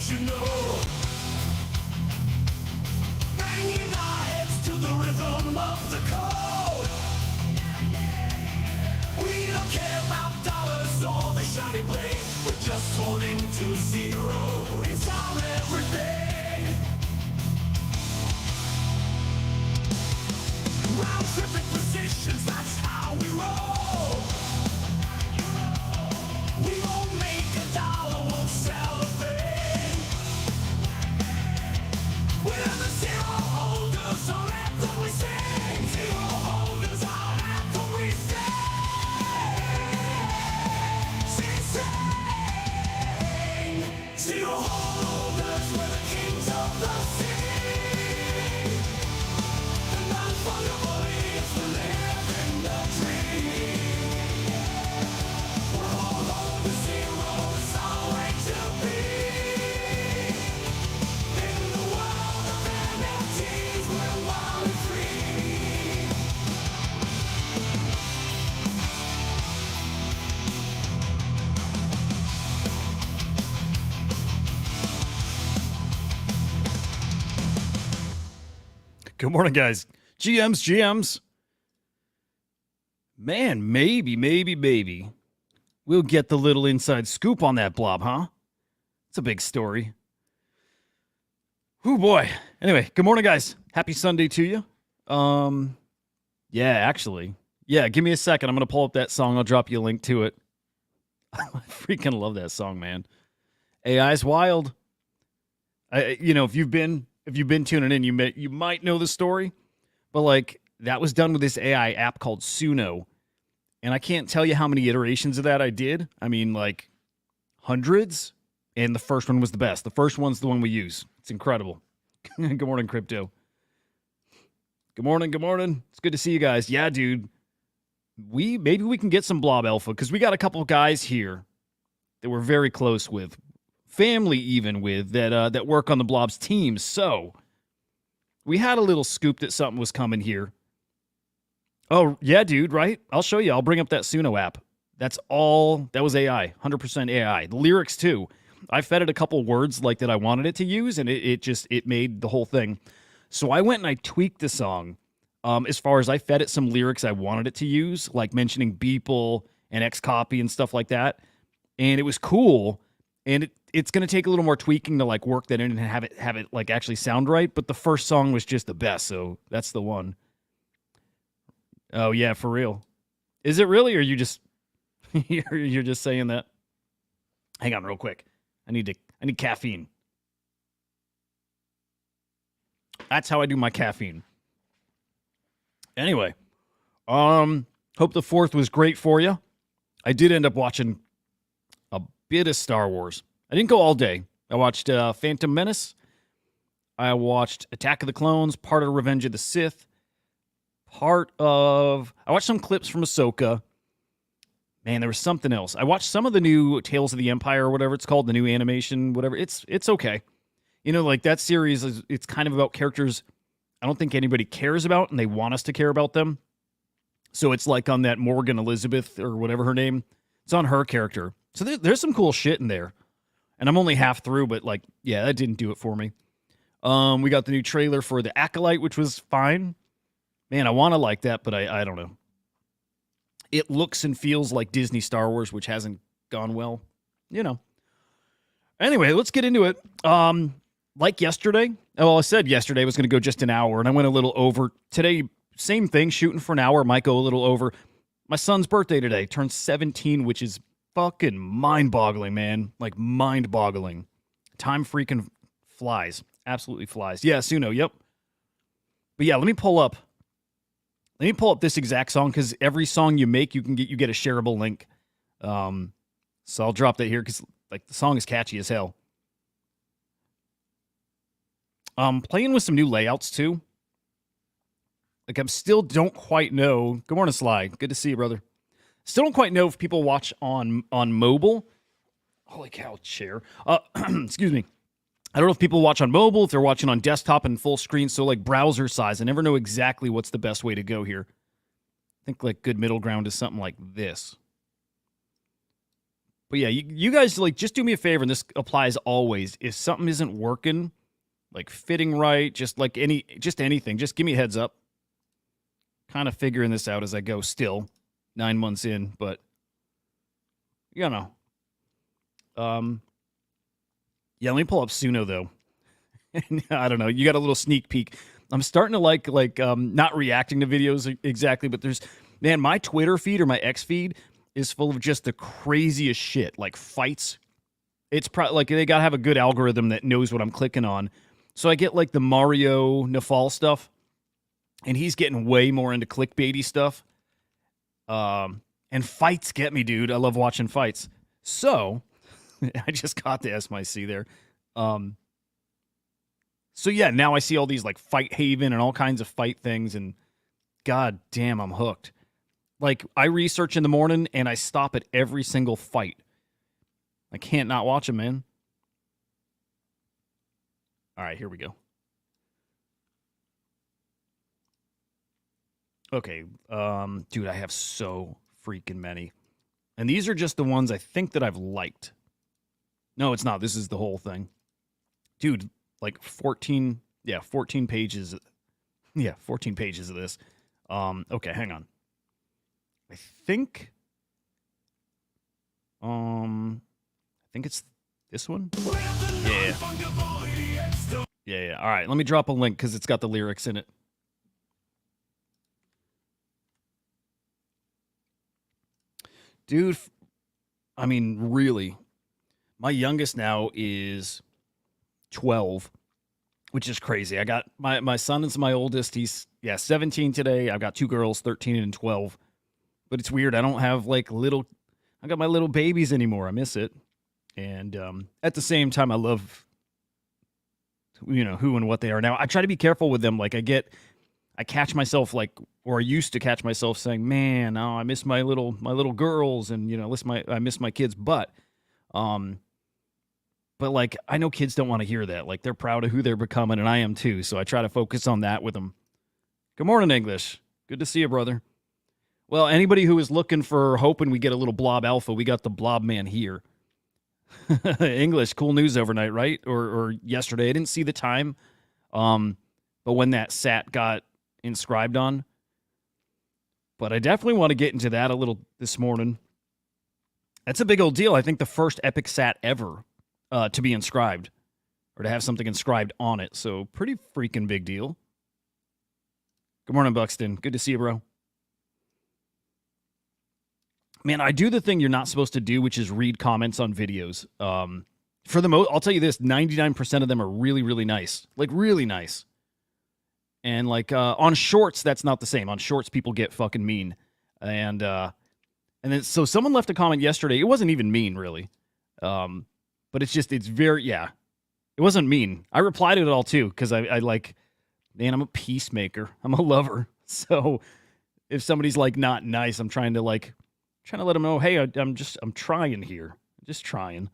you know? Banging our heads to the rhythm of the code. We don't care about dollars or the shiny blade. We're just holding to zero. It's our everything. Round tripping positions, that's how we roll. We won't make a dollar, won't sell a thing. We're the zero holders, our anthem we sing. Zero holders, our anthem we sing. Zero holders, we're the kings of the sea. The non-fungible is the living the dream. We're all over zero, it's our way to be. In the world of NFTs, we're wild and free. Good morning, guys. GMs. Man, maybe we'll get the little inside scoop on that blob, huh? It's a big story. Whew, boy. Anyway, good morning, guys. Happy Sunday to you. Yeah, give me a second. I'm going to pull up that song. I'll drop you a link to it. I freaking love that song, man. AI's wild. If you've been tuning in, you might know the story, but like that was done with this AI app called Suno, and I can't tell you how many iterations of that I did. I mean, like hundreds, and the first one was the best. The first one's the one we use. It's incredible. Good morning, crypto. Good morning. It's good to see you guys. Yeah, dude. Maybe we can get some Blob Alpha because we got a couple of guys here that we're very close with. Family even with that work on the Blob's team. So we had a little scoop that something was coming here. Oh, yeah, dude, right? I'll show you. I'll bring up that Suno app. That was AI, 100% AI. The lyrics, too. I fed it a couple words like that I wanted it to use, and it made the whole thing. So I went and I tweaked the song as far as I fed it some lyrics I wanted it to use, like mentioning Beeple and Xcopy and stuff like that. And it was cool. And it's going to take a little more tweaking to like work that in and have it like actually sound right. But the first song was just the best, so that's the one. Oh yeah, for real. Is it really, or you just you're just saying that? Hang on, real quick. I need caffeine. That's how I do my caffeine. Anyway, hope the 4th was great for you. I did end up watching a bit of Star Wars. I didn't go all day. I watched Phantom Menace. I watched Attack of the Clones, part of Revenge of the Sith. I watched some clips from Ahsoka. Man, there was something else. I watched some of the new Tales of the Empire or whatever it's called, the new animation, whatever. It's okay. Like that series, it's kind of about characters I don't think anybody cares about, and they want us to care about them. So it's like on that Morgan Elizabeth or whatever her name. It's on her character. So there's some cool shit in there. And I'm only half through, but like, yeah, that didn't do it for me. We got the new trailer for The Acolyte, which was fine. Man, I want to like that, but I don't know. It looks and feels like Disney Star Wars, which hasn't gone well. Anyway, let's get into it. Like yesterday, I said yesterday I was going to go just an hour, and I went a little over. Today, same thing, shooting for an hour. Might go a little over. My son's birthday today, turned 17, which is fucking mind-boggling, man. Like, mind-boggling. Time freaking flies. Absolutely flies. Yeah, Suno, yep. But yeah, let me pull up this exact song, because every song you make, you get a shareable link. So I'll drop that here, because like the song is catchy as hell. Playing with some new layouts, too. Like, still don't quite know. Good morning, Sly. Good to see you, brother. Still don't quite know if people watch on mobile. Holy cow, chair. Excuse me. I don't know if people watch on mobile, if they're watching on desktop and full screen, so like browser size. I never know exactly what's the best way to go here. I think like good middle ground is something like this. But yeah, you guys like just do me a favor, and this applies always. If something isn't working, like fitting right, just like anything, just give me a heads up. Kind of figuring this out as I go still, 9 months in, but you know. Yeah, let me pull up Suno though. I don't know. You got a little sneak peek. I'm starting to like not reacting to videos exactly, but man, my Twitter feed or my X feed is full of just the craziest shit, like fights. It's probably like they gotta have a good algorithm that knows what I'm clicking on. So I get like the Mario Nafal stuff, and he's getting way more into clickbaity stuff. And fights get me, dude. I love watching fights. So I just caught the SMIC there. So yeah, now I see all these like Fight Haven and all kinds of fight things, and god damn, I'm hooked. Like I research in the morning and I stop at every single fight. I can't not watch them, man. All right, here we go. Okay, dude, I have so freaking many. And these are just the ones I think that I've liked. No, it's not. This is the whole thing. Dude, like 14 pages. Yeah, 14 pages of this. Okay, hang on. I think it's this one. Yeah. Yeah. All right, let me drop a link cuz it's got the lyrics in it. Dude, I mean, really. My youngest now is 12, which is crazy. I got my son is my oldest. He's 17 today. I've got two girls, 13 and 12. But it's weird. I don't have like I got my little babies anymore. I miss it. And at the same time, I love, who and what they are now. I try to be careful with them. Like I catch myself or I used to catch myself saying, man, oh, I miss my little girls and, I miss my kids. But like, I know kids don't want to hear that. Like they're proud of who they're becoming, and I am too. So I try to focus on that with them. Good morning, English. Good to see you, brother. Well, anybody who is looking for hoping we get a little blob alpha, we got the blob man here. English, cool news overnight, right? Or yesterday. I didn't see the time. But when that sat got inscribed on. But I definitely want to get into that a little this morning. That's a big old deal. I think the first epic sat ever to be inscribed or to have something inscribed on it. So pretty freaking big deal. Good morning, Buxton. Good to see you, bro. Man, I do the thing you're not supposed to do, which is read comments on videos. For the most, I'll tell you this, 99% of them are really, really nice. Like, really nice. And, on shorts, that's not the same. On shorts, people get fucking mean. And then, so someone left a comment yesterday. It wasn't even mean, really. But it's very, it wasn't mean. I replied to it all, too, because man, I'm a peacemaker. I'm a lover. So if somebody's, not nice, I'm trying to let them know, hey, I'm trying here. Just trying.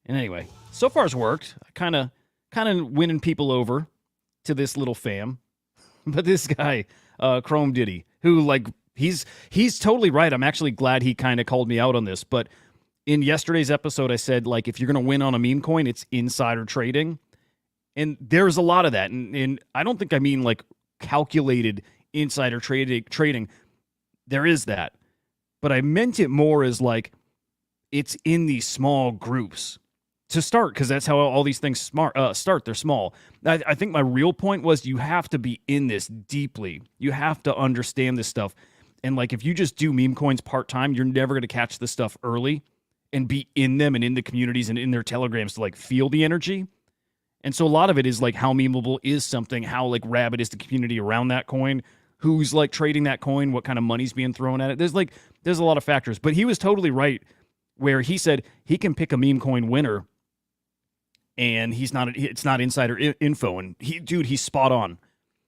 And anyway, so far it's worked. I kind of winning people over to this little fam. But this guy, Chrome Diddy, who, he's totally right. I'm actually glad he kind of called me out on this. But in yesterday's episode, I said, if you're going to win on a meme coin, it's insider trading. And there's a lot of that. And I don't think I mean, calculated insider trading. There is that. But I meant it more as it's in these small groups to start, because that's how all these things start. They're small. I think my real point was you have to be in this deeply. You have to understand this stuff. And if you just do meme coins part-time, you're never going to catch this stuff early and be in them and in the communities and in their telegrams to feel the energy. And so a lot of it is how memeable is something, how rabid is the community around that coin, who's trading that coin, what kind of money's being thrown at it. There's a lot of factors, but he was totally right where he said he can pick a meme coin winner and it's not insider info. And he's spot on.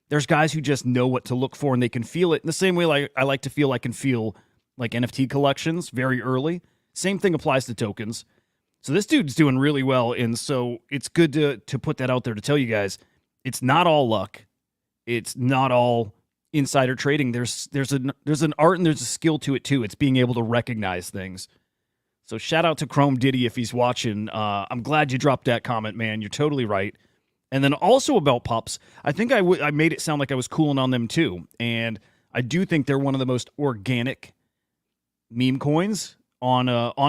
There's guys who just know what to look for and they can feel it in the same way I like to feel I can feel NFT collections very early. Same thing applies to tokens. So this dude's doing really well. And so it's good to put that out there to tell you guys, it's not all luck. It's not all insider trading. There's an art and there's a skill to it too. It's being able to recognize things. So shout out to Chrome Diddy if he's watching. I'm glad you dropped that comment, man. You're totally right. And then also about pups, I think I made it sound like I was cooling on them too. And I do think they're one of the most organic meme coins on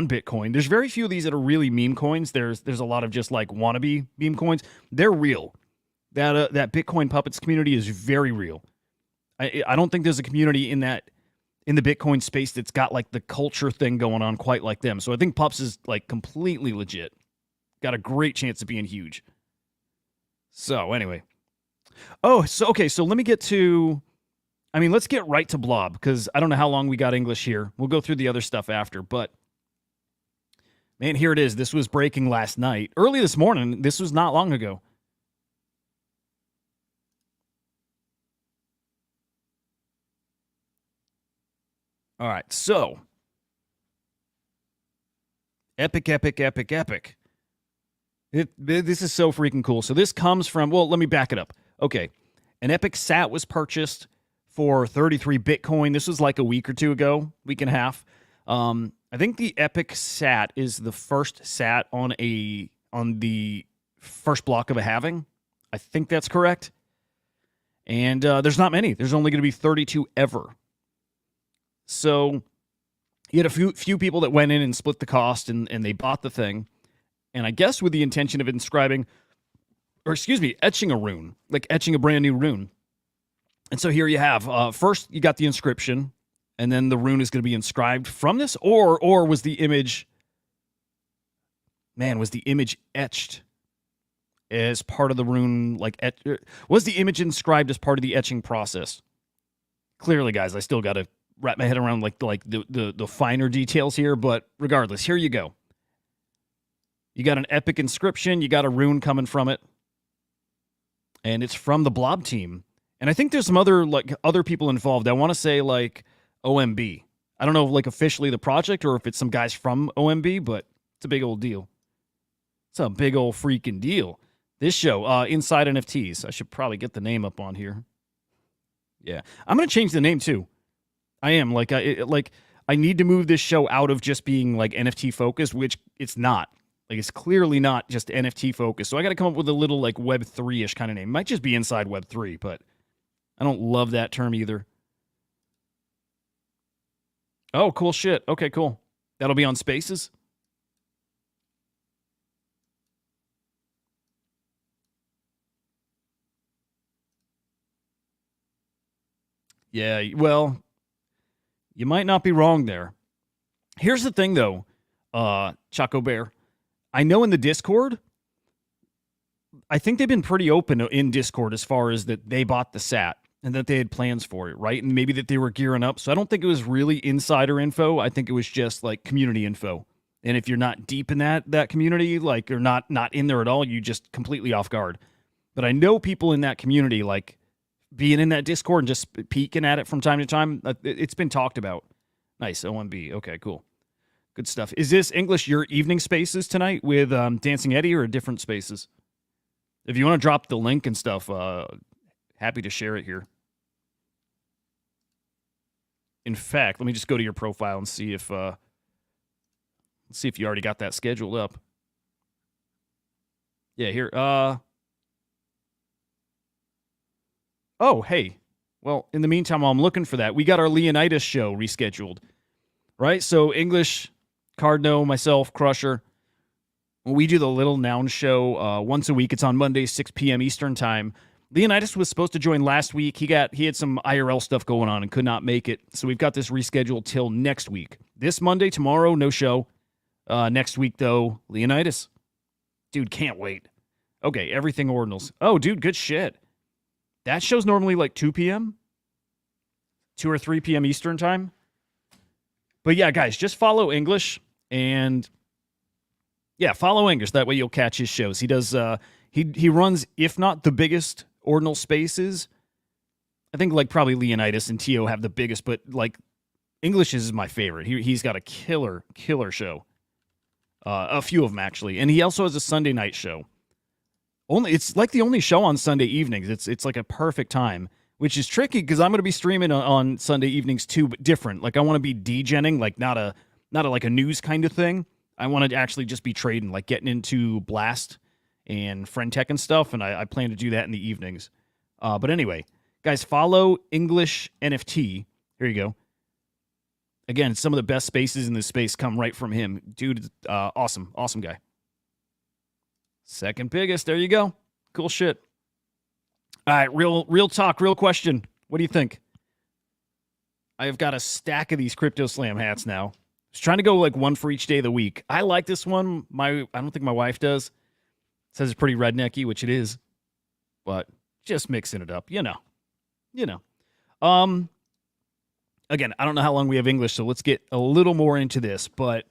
Bitcoin. There's very few of these that are really meme coins. There's a lot of just like wannabe meme coins. They're real. That Bitcoin puppets community is very real. I don't think there's a community in the Bitcoin space that's got like the culture thing going on quite like them. So I think pups is like completely legit. Got a great chance of being huge. So anyway. Oh, so okay, so let me get to let's get right to Blob, because I don't know how long we got English here. We'll go through the other stuff after, but man, here it is. This was breaking last night. Early this morning. This was not long ago. All right, so epic. This is so freaking cool. So this comes from, well, let me back it up. Okay, an epic sat was purchased for 33 Bitcoin. This was like a week or two ago, week and a half. I think the epic sat is the first sat on the first block of a halving. I think that's correct. And there's not many. There's only going to be 32 ever. So you had a few people that went in and split the cost, and they bought the thing. And I guess with the intention of etching a rune, like etching a brand new rune. And so here you have, first you got the inscription, and then the rune is going to be inscribed from this, or was the image etched as part of the rune, was the image inscribed as part of the etching process? Clearly, guys, I still got to wrap my head around like the finer details here, but regardless, here you go. You got an epic inscription, you got a rune coming from it, and it's from the Blob team. And I think there's some other people involved. I want to say like OMB. I don't know if officially the project or if it's some guys from OMB, but it's a big old deal. It's a big old freaking deal. This show, Inside NFTs. I should probably get the name up on here. Yeah, I'm gonna change the name too. I am I need to move this show out of just being like NFT focused, which it's not. Like, it's clearly not just NFT focused. So I got to come up with a little like Web3-ish kind of name. Might just be Inside Web3, but I don't love that term either. Oh, cool shit. Okay, cool. That'll be on Spaces. Yeah, well, you might not be wrong there. Here's the thing, though, Choco Bear. I know in the Discord, I think they've been pretty open in Discord as far as that they bought the SAT and that they had plans for it, right? And maybe that they were gearing up. So I don't think it was really insider info. I think it was just like community info. And if you're not deep in that community, like, or not in there at all, you just completely off guard. But I know people in that community, like, being in that Discord and just peeking at it from time to time, it's been talked about. Nice, OMB. Okay, cool. Good stuff. Is this English your evening spaces tonight with Dancing Eddie or different spaces? If you want to drop the link and stuff, happy to share it here. In fact, let me just go to your profile and see if you already got that scheduled up. Yeah, here. Oh, hey. Well, in the meantime, while I'm looking for that, we got our Leonidas show rescheduled, right? So English, Cardno, myself, Crusher, we do the Little Noun show once a week. It's on Monday, 6 p.m. Eastern time. Leonidas was supposed to join last week. He had some IRL stuff going on and could not make it. So we've got this rescheduled till next week. This Monday, tomorrow, no show. Next week, though, Leonidas. Dude, can't wait. Okay, everything Ordinals. Oh, dude, good shit. That show's normally like 2 p.m., 2 or 3 p.m. Eastern time. But yeah, guys, just follow English and follow English. That way you'll catch his shows. He does. He runs, if not the biggest Ordinal spaces. I think like probably Leonidas and Tio have the biggest, but like English is my favorite. He's got a killer show. A few of them actually, and he also has a Sunday night show. It's like the only show on Sunday evenings. It's like a perfect time, which is tricky because I'm going to be streaming on Sunday evenings too, but different. Like I want to be degenning, like not not like a news kind of thing. I want to actually just be trading, like getting into Blast and Friend Tech and stuff, and I plan to do that in the evenings. But anyway, guys, follow English NFT. Here you go. Again, some of the best spaces in this space come right from him. Dude, awesome guy. Second biggest. There you go. Cool shit. All right, real talk, real question. What do you think? I've got a stack of these Crypto Slam hats now. I was trying to go like one for each day of the week. I like this one. I don't think my wife does. It says it's pretty rednecky, which it is. But just mixing it up, you know. Again, I don't know how long we have English, so let's get a little more into this. But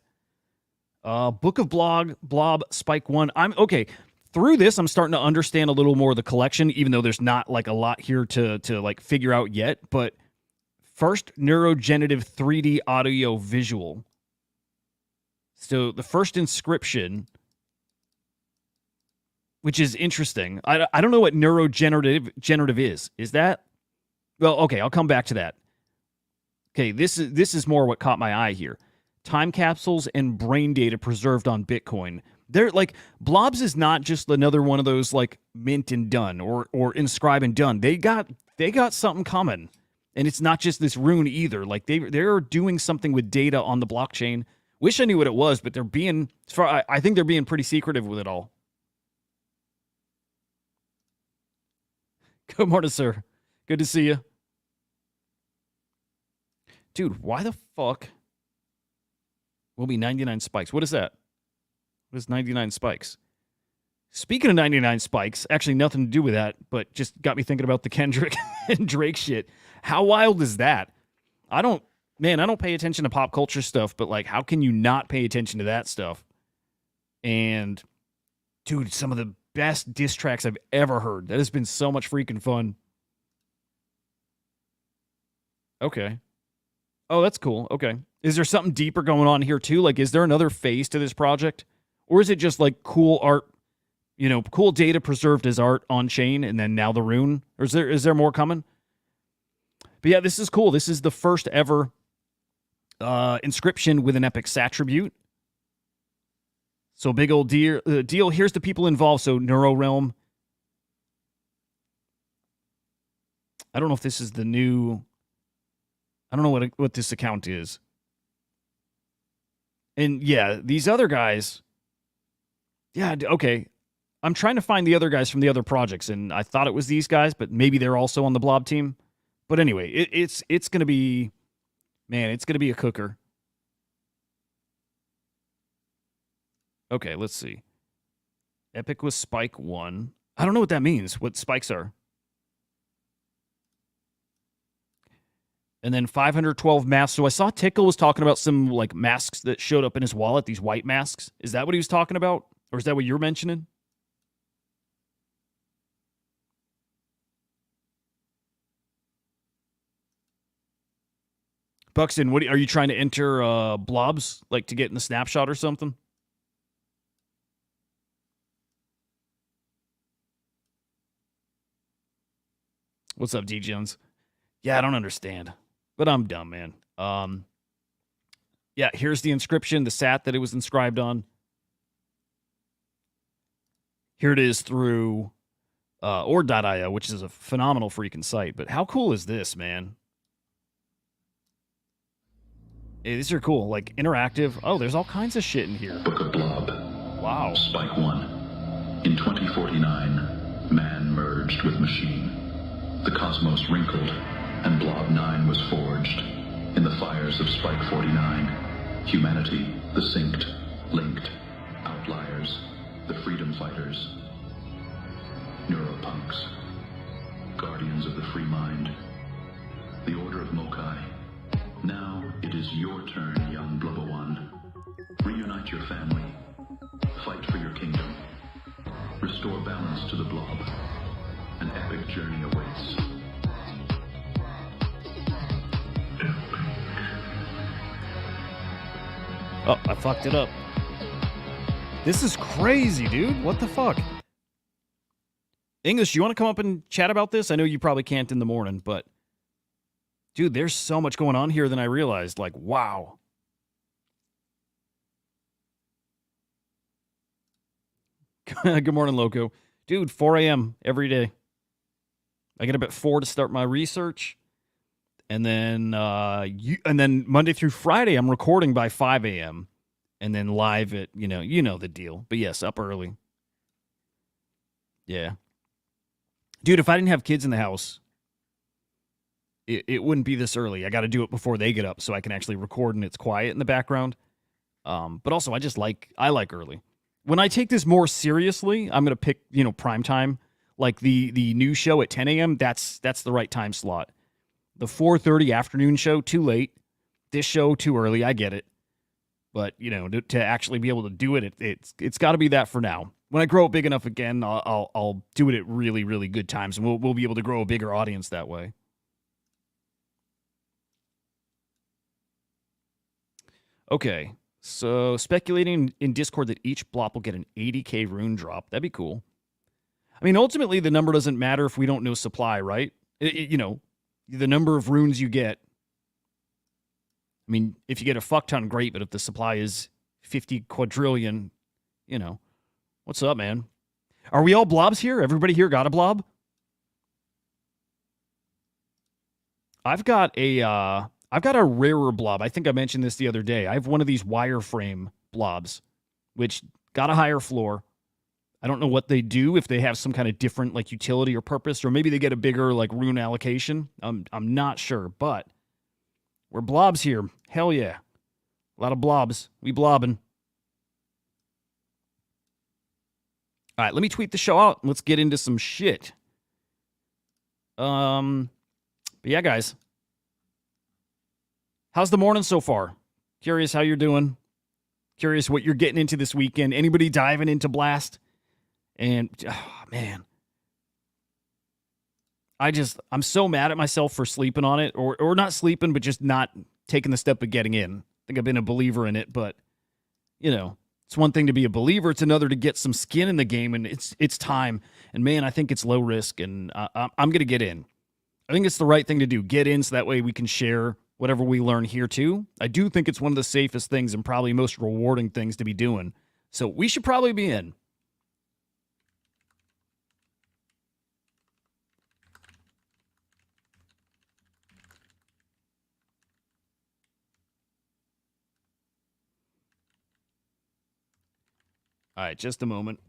Book of Blob, Spike 1. I'm okay. Through this, I'm starting to understand a little more of the collection, even though there's not like a lot here to like figure out yet. But first, neurogenerative 3D audio visual. So the first Inscription, which is interesting. I don't know what neurogenerative is. Is that? Well, okay, I'll come back to that. Okay, this is more what caught my eye here. Time capsules and brain data preserved on Bitcoin. They're like, Blobs is not just another one of those like mint and done or inscribe and done. They got something coming. And it's not just this Rune either. Like they're doing something with data on the blockchain. Wish I knew what it was, but they're being, I think they're being pretty secretive with it all. Good morning, sir. Good to see you. Dude, why the fuck will be 99 spikes? What is that? What is 99 spikes? Speaking of 99 spikes, actually nothing to do with that, but just got me thinking about the Kendrick and Drake shit. How wild is that? I don't pay attention to pop culture stuff, but like, how can you not pay attention to that stuff? And dude, some of the best diss tracks I've ever heard. That has been so much freaking fun. Okay. Oh, that's cool. Okay. Is there something deeper going on here too? Like, is there another phase to this project? Or is it just like cool art, cool data preserved as art on chain and then now the Rune? Or is there more coming? But yeah, this is cool. This is the first ever Inscription with an epic attribute. So big old deal. Here's the people involved. So NeuroRealm. I don't know if this is the new... I don't know what this account is. And yeah, these other guys. Yeah, okay. I'm trying to find the other guys from the other projects, and I thought it was these guys, but maybe they're also on the Blob team. But anyway, it's going to be... Man, it's going to be a cooker. Okay, let's see. Epic with Spike 1. I don't know what that means, what spikes are. And then 512 masks. So I saw Tickle was talking about some like masks that showed up in his wallet, these white masks. Is that what he was talking about? Or is that what you're mentioning? Buxton, what are you trying to enter blobs, like to get in the snapshot or something? What's up, D Jones? Yeah, I don't understand. But I'm dumb, man. Yeah, here's the inscription, the sat that it was inscribed on. Here it is through Ord.io, which is a phenomenal freaking site. But how cool is this, man? Hey, these are cool, like interactive. Oh, there's all kinds of shit in here. Book of Blob. Wow. Spike 1. In 2049, man merged with machine. The cosmos wrinkled, and Blob 9 was forged. In the fires of Spike 49, humanity, the synced, linked, outliers, the freedom fighters, neuropunks, guardians of the free mind, the Order of Mokai. Now it is your turn, young Blubba One. Reunite your family. Fight for your kingdom. Restore balance to the blob. An epic journey awaits. Oh, I fucked it up. This is crazy, dude. What the fuck? English, you want to come up and chat about this? I know you probably can't in the morning, but... Dude, there's so much going on here than I realized. Like, wow. Good morning, Loco. Dude, 4 a.m. every day. I get up at 4 to start my research. And then Monday through Friday, I'm recording by 5 a.m. And then live at, you know the deal. But yes, up early. Yeah. Dude, if I didn't have kids in the house, it wouldn't be this early. I got to do it before they get up so I can actually record and it's quiet in the background. But also, I like early. When I take this more seriously, I'm going to pick, prime time. Like the news show at 10 a.m., that's the right time slot. The 4:30 afternoon show, too late. This show, too early. I get it. But, to actually be able to do it, it's got to be that for now. When I grow up big enough again, I'll do it at really, really good times, and we'll be able to grow a bigger audience that way. Okay, so speculating in Discord that each blob will get an 80k rune drop. That'd be cool. I mean, ultimately, the number doesn't matter if we don't know supply, right? The number of runes you get. I mean, if you get a fuck ton, great, but if the supply is 50 quadrillion, what's up, man? Are we all blobs here? Everybody here got a blob? I've got a rarer blob. I think I mentioned this the other day. I have one of these wireframe blobs, which got a higher floor. I don't know what they do, if they have some kind of different utility or purpose, or maybe they get a bigger rune allocation. I'm not sure, but we're blobs here. Hell yeah. A lot of blobs. We blobbing. All right, let me tweet the show out. Let's get into some shit. But yeah, guys. How's the morning so far? Curious how you're doing. Curious what you're getting into this weekend. Anybody diving into Blast? And, man. I'm so mad at myself for sleeping on it. Or not sleeping, but just not taking the step of getting in. I think I've been a believer in it, but, it's one thing to be a believer. It's another to get some skin in the game, and it's time. And, man, I think it's low risk, and I'm going to get in. I think it's the right thing to do. Get in so that way we can share whatever we learn here, too. I do think it's one of the safest things and probably most rewarding things to be doing. So we should probably be in. All right, just a moment.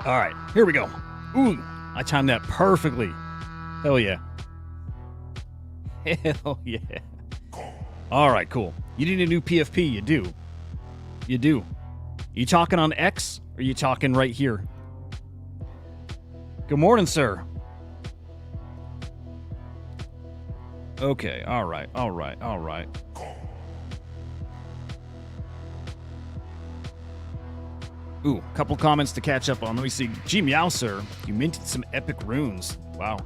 All right, here we go. Ooh, I timed that perfectly. Hell yeah. Hell yeah. All right, cool. You need a new PFP. You do. You do. You talking on X or you talking right here? Good morning, sir. Okay, all right. Ooh, couple comments to catch up on. Let me see. Gee, meow, sir. You minted some epic runes. Wow.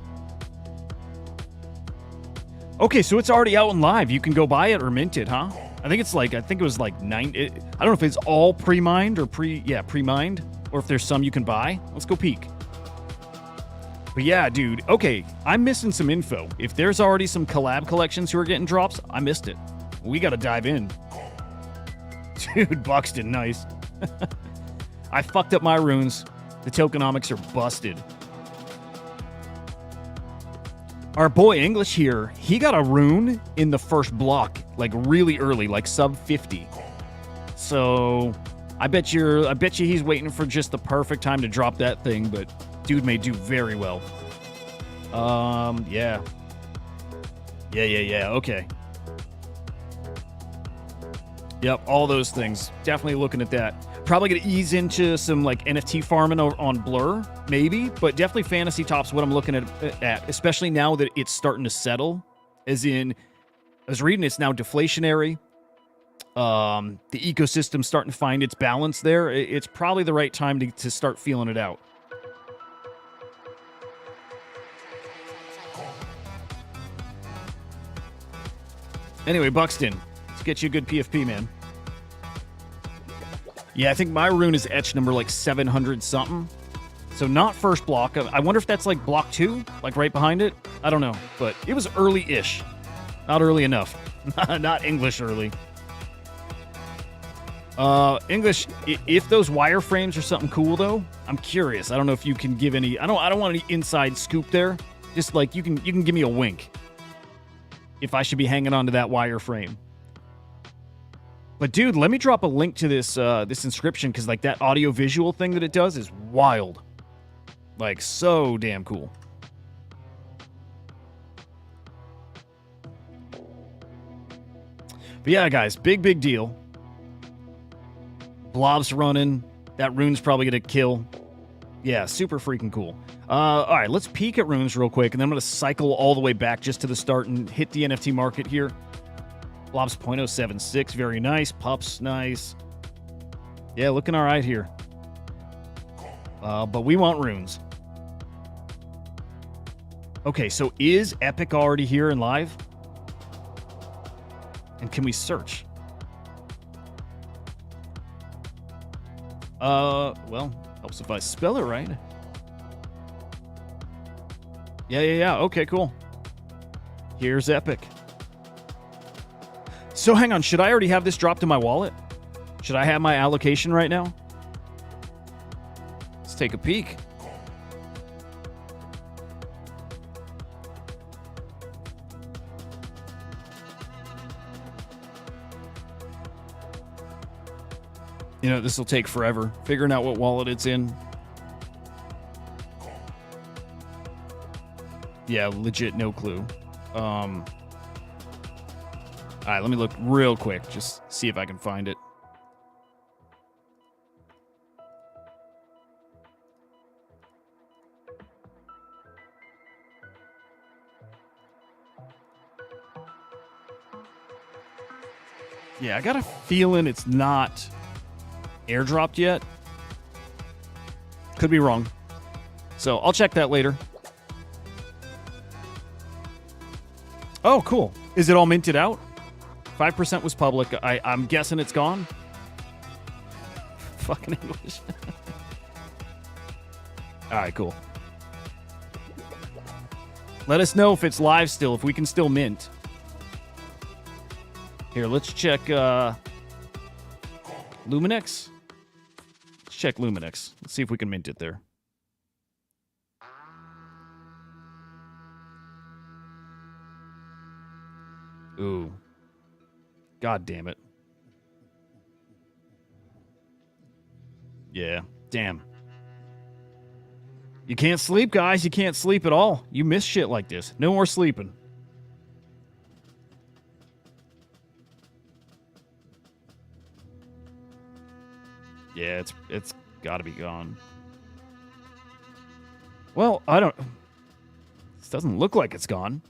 Okay, so it's already out and live. You can go buy it or mint it, huh? I think it was like 9. I don't know if it's all pre-mined or pre-mined, or if there's some you can buy. Let's go peek. But yeah, dude. Okay, I'm missing some info. If there's already some collab collections who are getting drops, I missed it. We got to dive in. Dude, Buxton, nice. I fucked up my runes. The tokenomics are busted. Our boy English here, he got a rune in the first block, like really early, like sub 50. So I bet you he's waiting for just the perfect time to drop that thing, but dude may do very well. Yeah. Yeah, okay. Yep, all those things. Definitely looking at that. Probably gonna ease into some like NFT farming on Blur, maybe, but definitely Fantasy Top's what I'm looking at, especially now that it's starting to settle. As in, I was reading it's now deflationary. The ecosystem's starting to find its balance there. It's probably the right time to start feeling it out. Anyway, Buxton, let's get you a good PFP, man. Yeah, I think my rune is etch number like 700 something. So not first block. I wonder if that's like block 2, like right behind it. I don't know, but it was early-ish. Not early enough. Not English early. English, if those wireframes are something cool though, I'm curious. I don't know if you can give any. I don't want any inside scoop there. Just like you can give me a wink if I should be hanging on to that wireframe. But dude, let me drop a link to this this inscription, because like that audio visual thing that it does is wild. Like so damn cool. But yeah, guys, big deal. Blob's running. That rune's probably gonna kill. Yeah, super freaking cool. All right, let's peek at runes real quick, and then I'm gonna cycle all the way back just to the start and hit the NFT market here. Blob's 0.076, very nice. Pups, nice. Yeah, looking all right here. But we want runes. Okay, so is Epic already here and live? And can we search? Well, helps if I spell it right. Yeah. Okay, cool. Here's Epic. So hang on, should I already have this dropped in my wallet? Should I have my allocation right now? Let's take a peek. You know, this will take forever, figuring out what wallet it's in. Yeah, legit no clue. All right, let me look real quick, just see if I can find it. Yeah, I got a feeling it's not airdropped yet. Could be wrong. So I'll check that later. Oh, cool. Is it all minted out? 5% was public. I'm guessing it's gone. Fucking English. All right, cool. Let us know if it's live still, if we can still mint. Here, let's check Luminex. Let's check Luminex. Let's see if we can mint it there. Ooh. God damn it. Yeah, damn. You can't sleep, guys. You can't sleep at all. You miss shit like this. No more sleeping. Yeah, it's got to be gone. Well, I don't... This doesn't look like it's gone.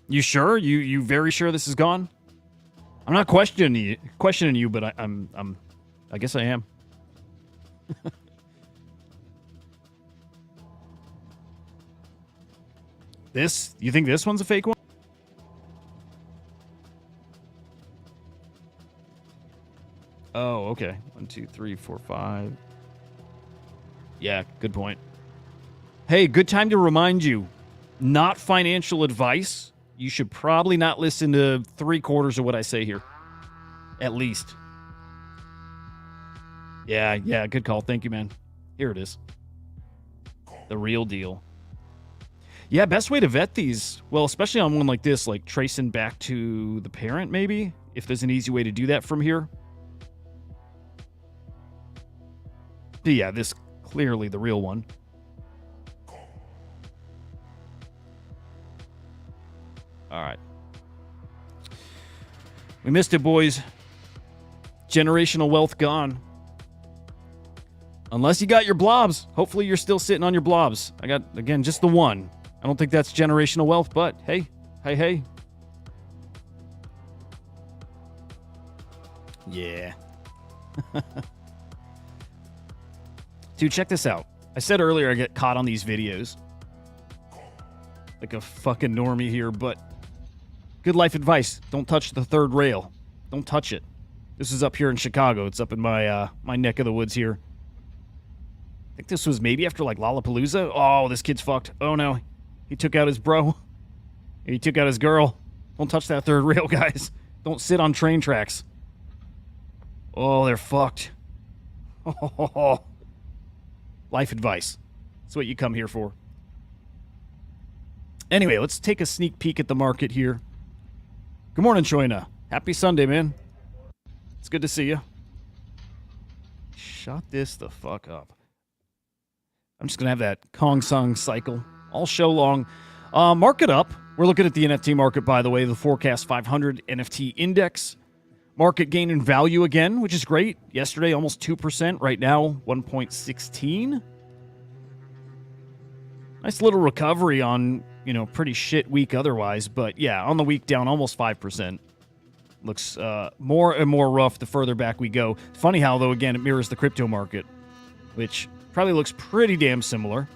You sure? You very sure this is gone? I'm not questioning you, but I guess I am. This? You think this one's a fake one? Oh, okay. 1, 2, 3, 4, 5. Yeah, good point. Hey, good time to remind you, not financial advice. You should probably not listen to 3/4 of what I say here. At least. Yeah, good call. Thank you, man. Here it is. The real deal. Yeah, best way to vet these, well, especially on one like this, like tracing back to the parent, maybe, if there's an easy way to do that from here. But yeah, this clearly the real one. All right. We missed it, boys. Generational wealth gone. Unless you got your blobs. Hopefully you're still sitting on your blobs. I got, again, just the one. I don't think that's generational wealth, but hey, hey. Yeah. Dude, check this out. I said earlier I get caught on these videos. Like a fucking normie here, but good life advice. Don't touch the third rail. Don't touch it. This is up here in Chicago. It's up in my my neck of the woods here. I think this was maybe after like Lollapalooza. Oh, this kid's fucked. Oh no. He took out his bro. He took out his girl. Don't touch that third rail, guys. Don't sit on train tracks. Oh, they're fucked. Oh. Life advice. That's what you come here for. Anyway, let's take a sneak peek at the market here. Good morning, Choina. Happy Sunday, man. It's good to see you. Shut this the fuck up. I'm just going to have that Kong Song cycle all show long. Market up. We're looking at the NFT market, by the way, the Forecast 500 NFT index. Market gain in value again, which is great. Yesterday, almost 2%. Right now, 1.16. Nice little recovery on, pretty shit week otherwise. But yeah, on the week down almost 5%. Looks more and more rough the further back we go. Funny how, though, again, it mirrors the crypto market, which probably looks pretty damn similar.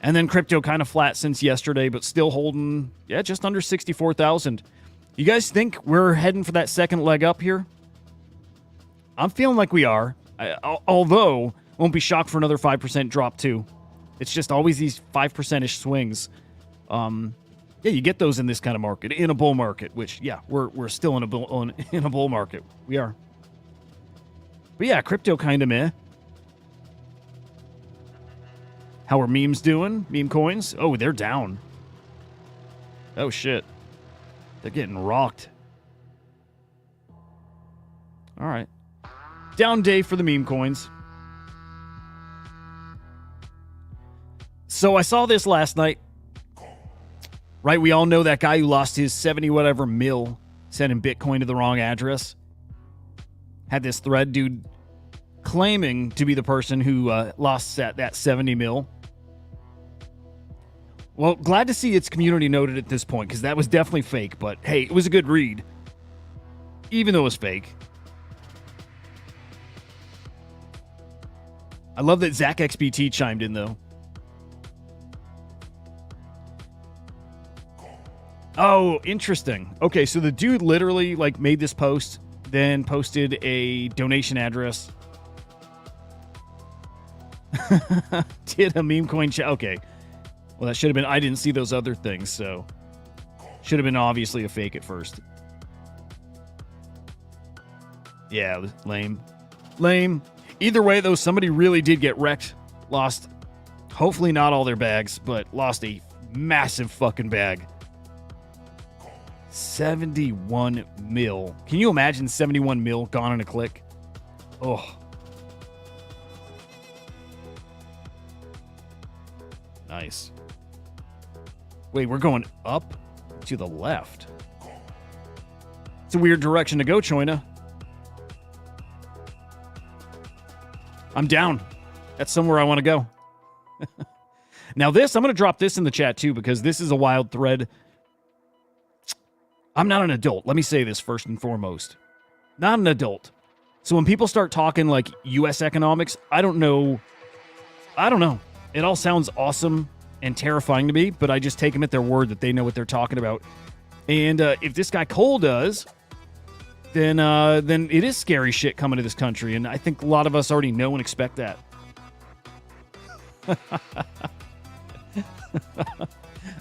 And then crypto kind of flat since yesterday, but still holding, just under 64,000. You guys think we're heading for that second leg up here? I'm feeling like we are. Although, won't be shocked for another 5% drop too. It's just always these 5%-ish swings. You get those in this kind of market, in a bull market, which, we're still in a bull market. We are. But yeah, crypto kind of meh. How are memes doing? Meme coins? Oh, they're down. Oh, shit. They're getting rocked. All right. Down day for the meme coins. So I saw this last night. Right, we all know that guy who lost his 70 whatever mil sending Bitcoin to the wrong address. Had this thread dude claiming to be the person who lost that 70 mil. Well, glad to see it's community noted at this point, because that was definitely fake, but hey, it was a good read. Even though it was fake. I love that Zach XBT chimed in, though. Oh, interesting. Okay, so the dude literally, made this post, then posted a donation address. Did a meme coin okay. Well, that should have been... I didn't see those other things, so... Should have been obviously a fake at first. Yeah, it was lame. Lame. Either way, though, somebody really did get wrecked. Lost, hopefully not all their bags, but lost a massive fucking bag. 71 mil. Can you imagine 71 mil gone in a click? Oh. Nice. Wait, we're going up to the left. It's a weird direction to go, Choina. I'm down. That's somewhere I want to go. Now this, I'm going to drop this in the chat too, because this is a wild thread. I'm not an adult. Let me say this first and foremost. Not an adult. So when people start talking like U.S. economics, I don't know. It all sounds awesome and terrifying to me, but I just take them at their word that they know what they're talking about. And if this guy Cole does, then it is scary shit coming to this country, and I think a lot of us already know and expect that.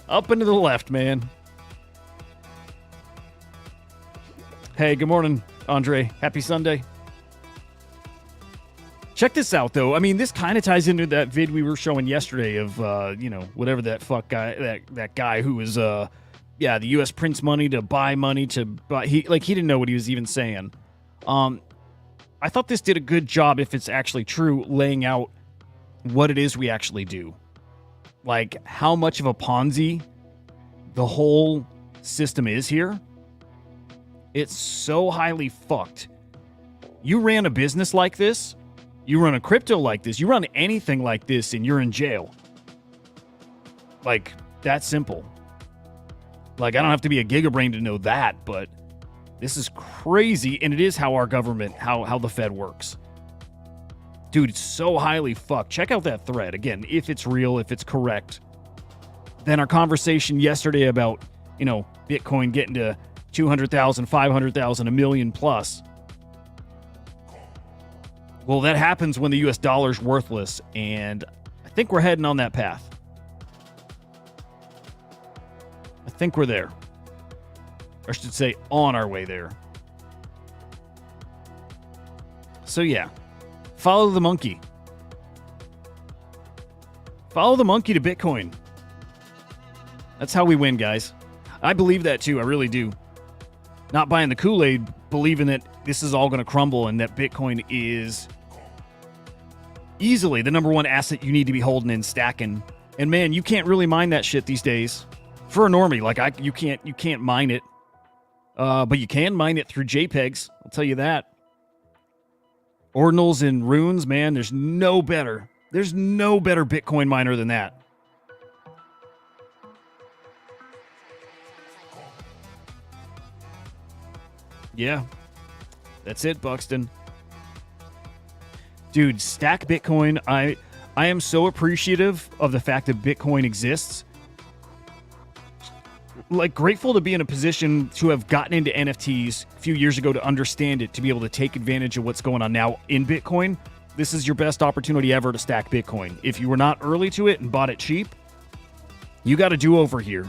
Up and to the left, man. Hey, good morning, Andre. Happy Sunday. Check this out, though. I mean, this kind of ties into that vid we were showing yesterday of, whatever that fuck guy, that guy who was, the U.S. prints money to buy money to buy. He didn't know what he was even saying. I thought this did a good job, if it's actually true, laying out what it is we actually do. Like, how much of a Ponzi the whole system is here. It's so highly fucked. You ran a business like this, you run a crypto like this, you run anything like this, and you're in jail. Like, that simple. Like, I don't have to be a gigabrain to know that, but this is crazy, and it is how our government, how the Fed works. Dude, it's so highly fucked. Check out that thread. Again, if it's real, if it's correct. Then our conversation yesterday about, Bitcoin getting to 200,000, 500,000, a million plus. Well, that happens when the US dollar's worthless, and I think we're heading on that path. I think we're there. Or I should say, on our way there. So yeah, follow the monkey. Follow the monkey to Bitcoin. That's how we win, guys. I believe that too, I really do. Not buying the Kool-Aid, believing that this is all going to crumble and that Bitcoin is easily the number one asset you need to be holding and stacking. And man, you can't really mine that shit these days. For a normie, you can't mine it. But you can mine it through JPEGs, I'll tell you that. Ordinals and Runes, man, there's no better Bitcoin miner than that. Yeah, that's it, Buxton. Dude, stack Bitcoin. I am so appreciative of the fact that Bitcoin exists. Like, grateful to be in a position to have gotten into NFTs a few years ago to understand it, to be able to take advantage of what's going on now in Bitcoin. This is your best opportunity ever to stack Bitcoin. If you were not early to it and bought it cheap, you got a do-over here.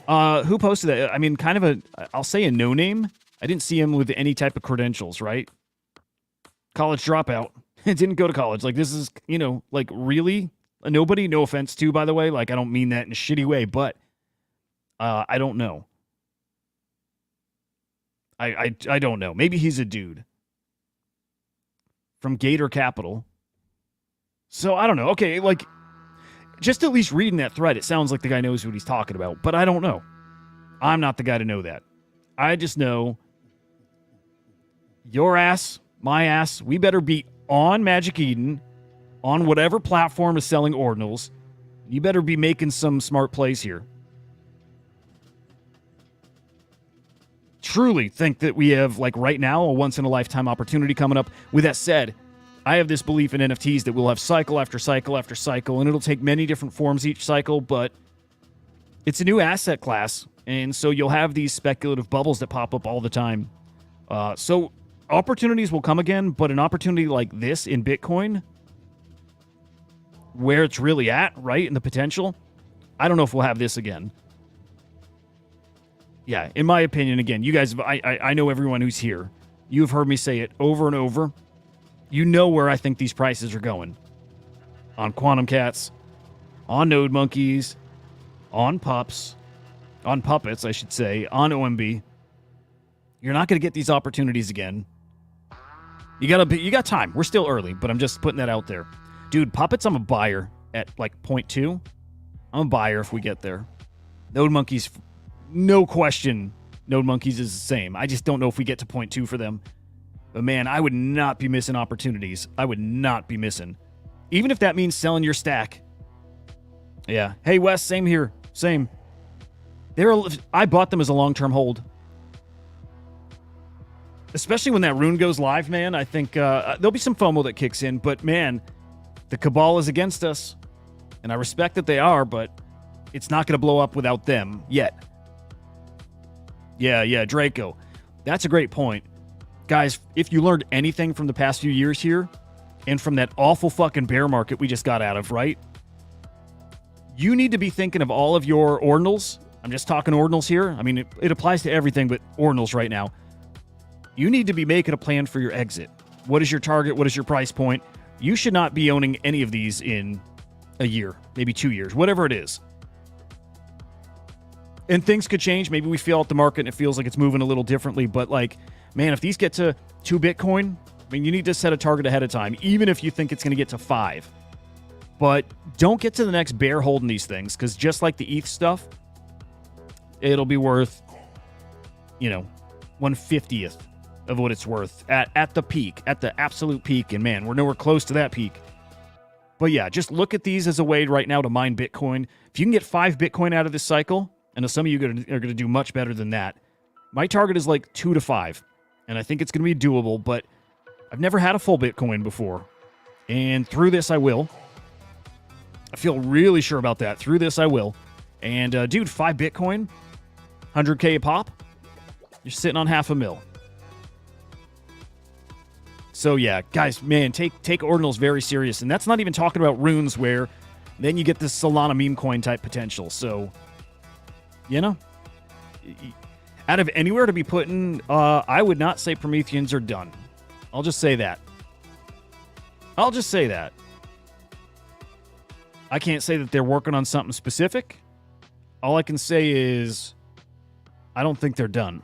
Who posted that? I mean, kind of I'll say a no-name. I didn't see him with any type of credentials, right? College dropout. Didn't go to college. Like, this is, really? Nobody, no offense to, by the way. Like, I don't mean that in a shitty way, but I don't know. I don't know. Maybe he's a dude. From Gator Capital. So, I don't know. Okay, like, just at least reading that thread, it sounds like the guy knows what he's talking about, but I don't know. I'm not the guy to know that. I just know your ass, my ass, we better be on Magic Eden, on whatever platform is selling Ordinals. You better be making some smart plays here. Truly think that we have, like, right now, a once-in-a-lifetime opportunity coming up. With that said, I have this belief in NFTs that we'll have cycle after cycle after cycle, and it'll take many different forms each cycle, but it's a new asset class, and so you'll have these speculative bubbles that pop up all the time. So opportunities will come again, but an opportunity like this in Bitcoin, where it's really at, right, and the potential, I don't know if we'll have this again. Yeah, in my opinion, again, you guys, I know everyone who's here. You've heard me say it over and over. You know where I think these prices are going. On Quantum Cats, on Node Monkeys, on Puppets, I should say, on OMB. You're not going to get these opportunities again. You got time. We're still early, but I'm just putting that out there. Dude, Puppets, I'm a buyer at like 0.2. I'm a buyer if we get there. Node Monkeys, no question, Node Monkeys is the same. I just don't know if we get to 0.2 for them. But man, I would not be missing opportunities. I would not be missing. Even if that means selling your stack. Yeah. Hey, Wes, same here. Same. I bought them as a long-term hold. Especially when that Rune goes live, man. I think there'll be some FOMO that kicks in. But man, the Cabal is against us. And I respect that they are, but it's not going to blow up without them yet. Yeah, Draco. That's a great point. Guys, if you learned anything from the past few years here, and from that awful fucking bear market we just got out of, right? You need to be thinking of all of your Ordinals. I'm just talking Ordinals here. I mean, it applies to everything but Ordinals right now. you need to be making a plan for your exit. What is your target? What is your price point? You should not be owning any of these in a year, maybe 2 years, whatever it is. And things could change. Maybe we feel out the market and it feels like it's moving a little differently. But like, man, if these get to 2 Bitcoin, I mean, you need to set a target ahead of time, even if you think it's going to get to 5. But don't get to the next bear holding these things, because just like the ETH stuff, it'll be worth, 1/50th of what it's worth at the peak, at the absolute peak. And man, we're nowhere close to that peak. But yeah, just look at these as a way right now to mine Bitcoin. If you can get 5 Bitcoin out of this cycle, I know some of you are going to do much better than that. My target is like 2 to 5, and I think it's going to be doable, but I've never had a full Bitcoin before. And through this, I will. I feel really sure about that. Through this, I will. And, dude, 5 Bitcoin, 100K a pop, you're sitting on $500,000. So, yeah, guys, man, take Ordinals very serious. And that's not even talking about runes, where then you get this Solana meme coin type potential. So, out of anywhere to be putting, I would not say Prometheans are done. I'll just say that. I can't say that they're working on something specific. All I can say is I don't think they're done.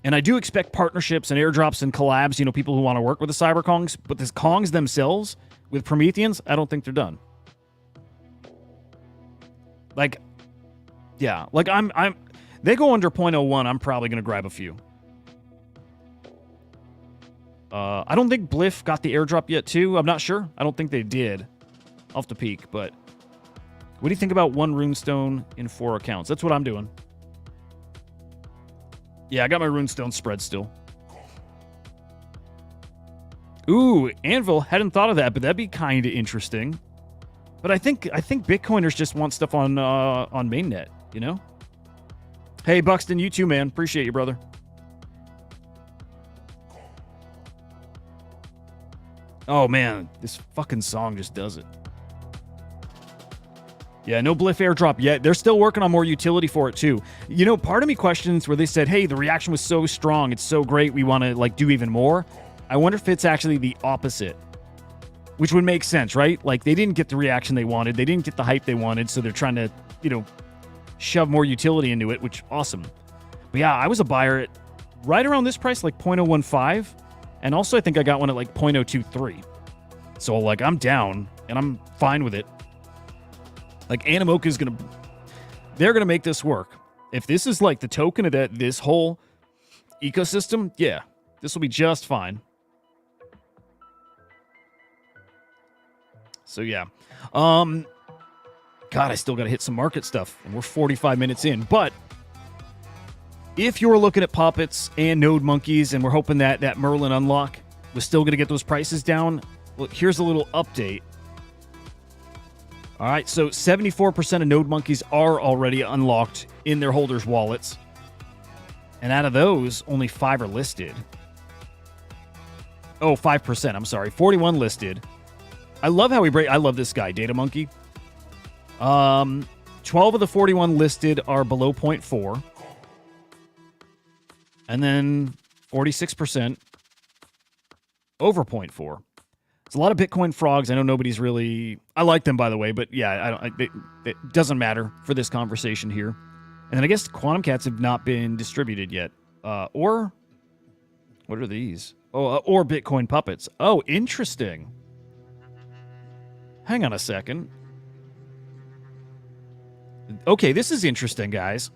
And I do expect partnerships and airdrops and collabs, people who want to work with the Cyberkongs, but the Kongs themselves with Prometheans, I don't think they're done. Like, yeah, like they go under 0.01, I'm probably going to grab a few. I don't think Bliff got the airdrop yet, too. I'm not sure. I don't think they did. Off the peak, but what do you think about 1 runestone in 4 accounts? That's what I'm doing. Yeah, I got my runestone spread still. Ooh, Anvil, hadn't thought of that, but that'd be kind of interesting. But I think Bitcoiners just want stuff on mainnet, Hey, Buxton, you too, man. Appreciate you, brother. Oh, man, this fucking song just does it. Yeah, no Bliff airdrop yet. They're still working on more utility for it, too. Part of me questions where they said, hey, the reaction was so strong, it's so great, we want to, do even more. I wonder if it's actually the opposite, which would make sense, right? Like, they didn't get the reaction they wanted. They didn't get the hype they wanted, so they're trying to, shove more utility into it, which, awesome. But yeah, I was a buyer at right around this price, like 0.015, and also I think I got one at, 0.023. So, I'm down, and I'm fine with it. Animoca's they're going to make this work. If this is, the token of this whole ecosystem, yeah, this will be just fine. So, yeah. God, I still got to hit some market stuff, and we're 45 minutes in. But if you're looking at puppets and node monkeys, and we're hoping that Merlin unlock was still going to get those prices down, well, here's a little update. All right, so 74% of node monkeys are already unlocked in their holders' wallets. And out of those, only 5 are listed. Oh, 5%, I'm sorry. 41 listed. I love how I love this guy, Data Monkey. 12 of the 41 listed are below 0.4. And then 46% over 0.4. There's a lot of Bitcoin frogs. I know nobody's really... I like them, by the way, but yeah, it doesn't matter for this conversation here. And then I guess Quantum Cats have not been distributed yet. Or... what are these? Oh, or Bitcoin puppets. Oh, interesting. Hang on a second. Okay, this is interesting, guys.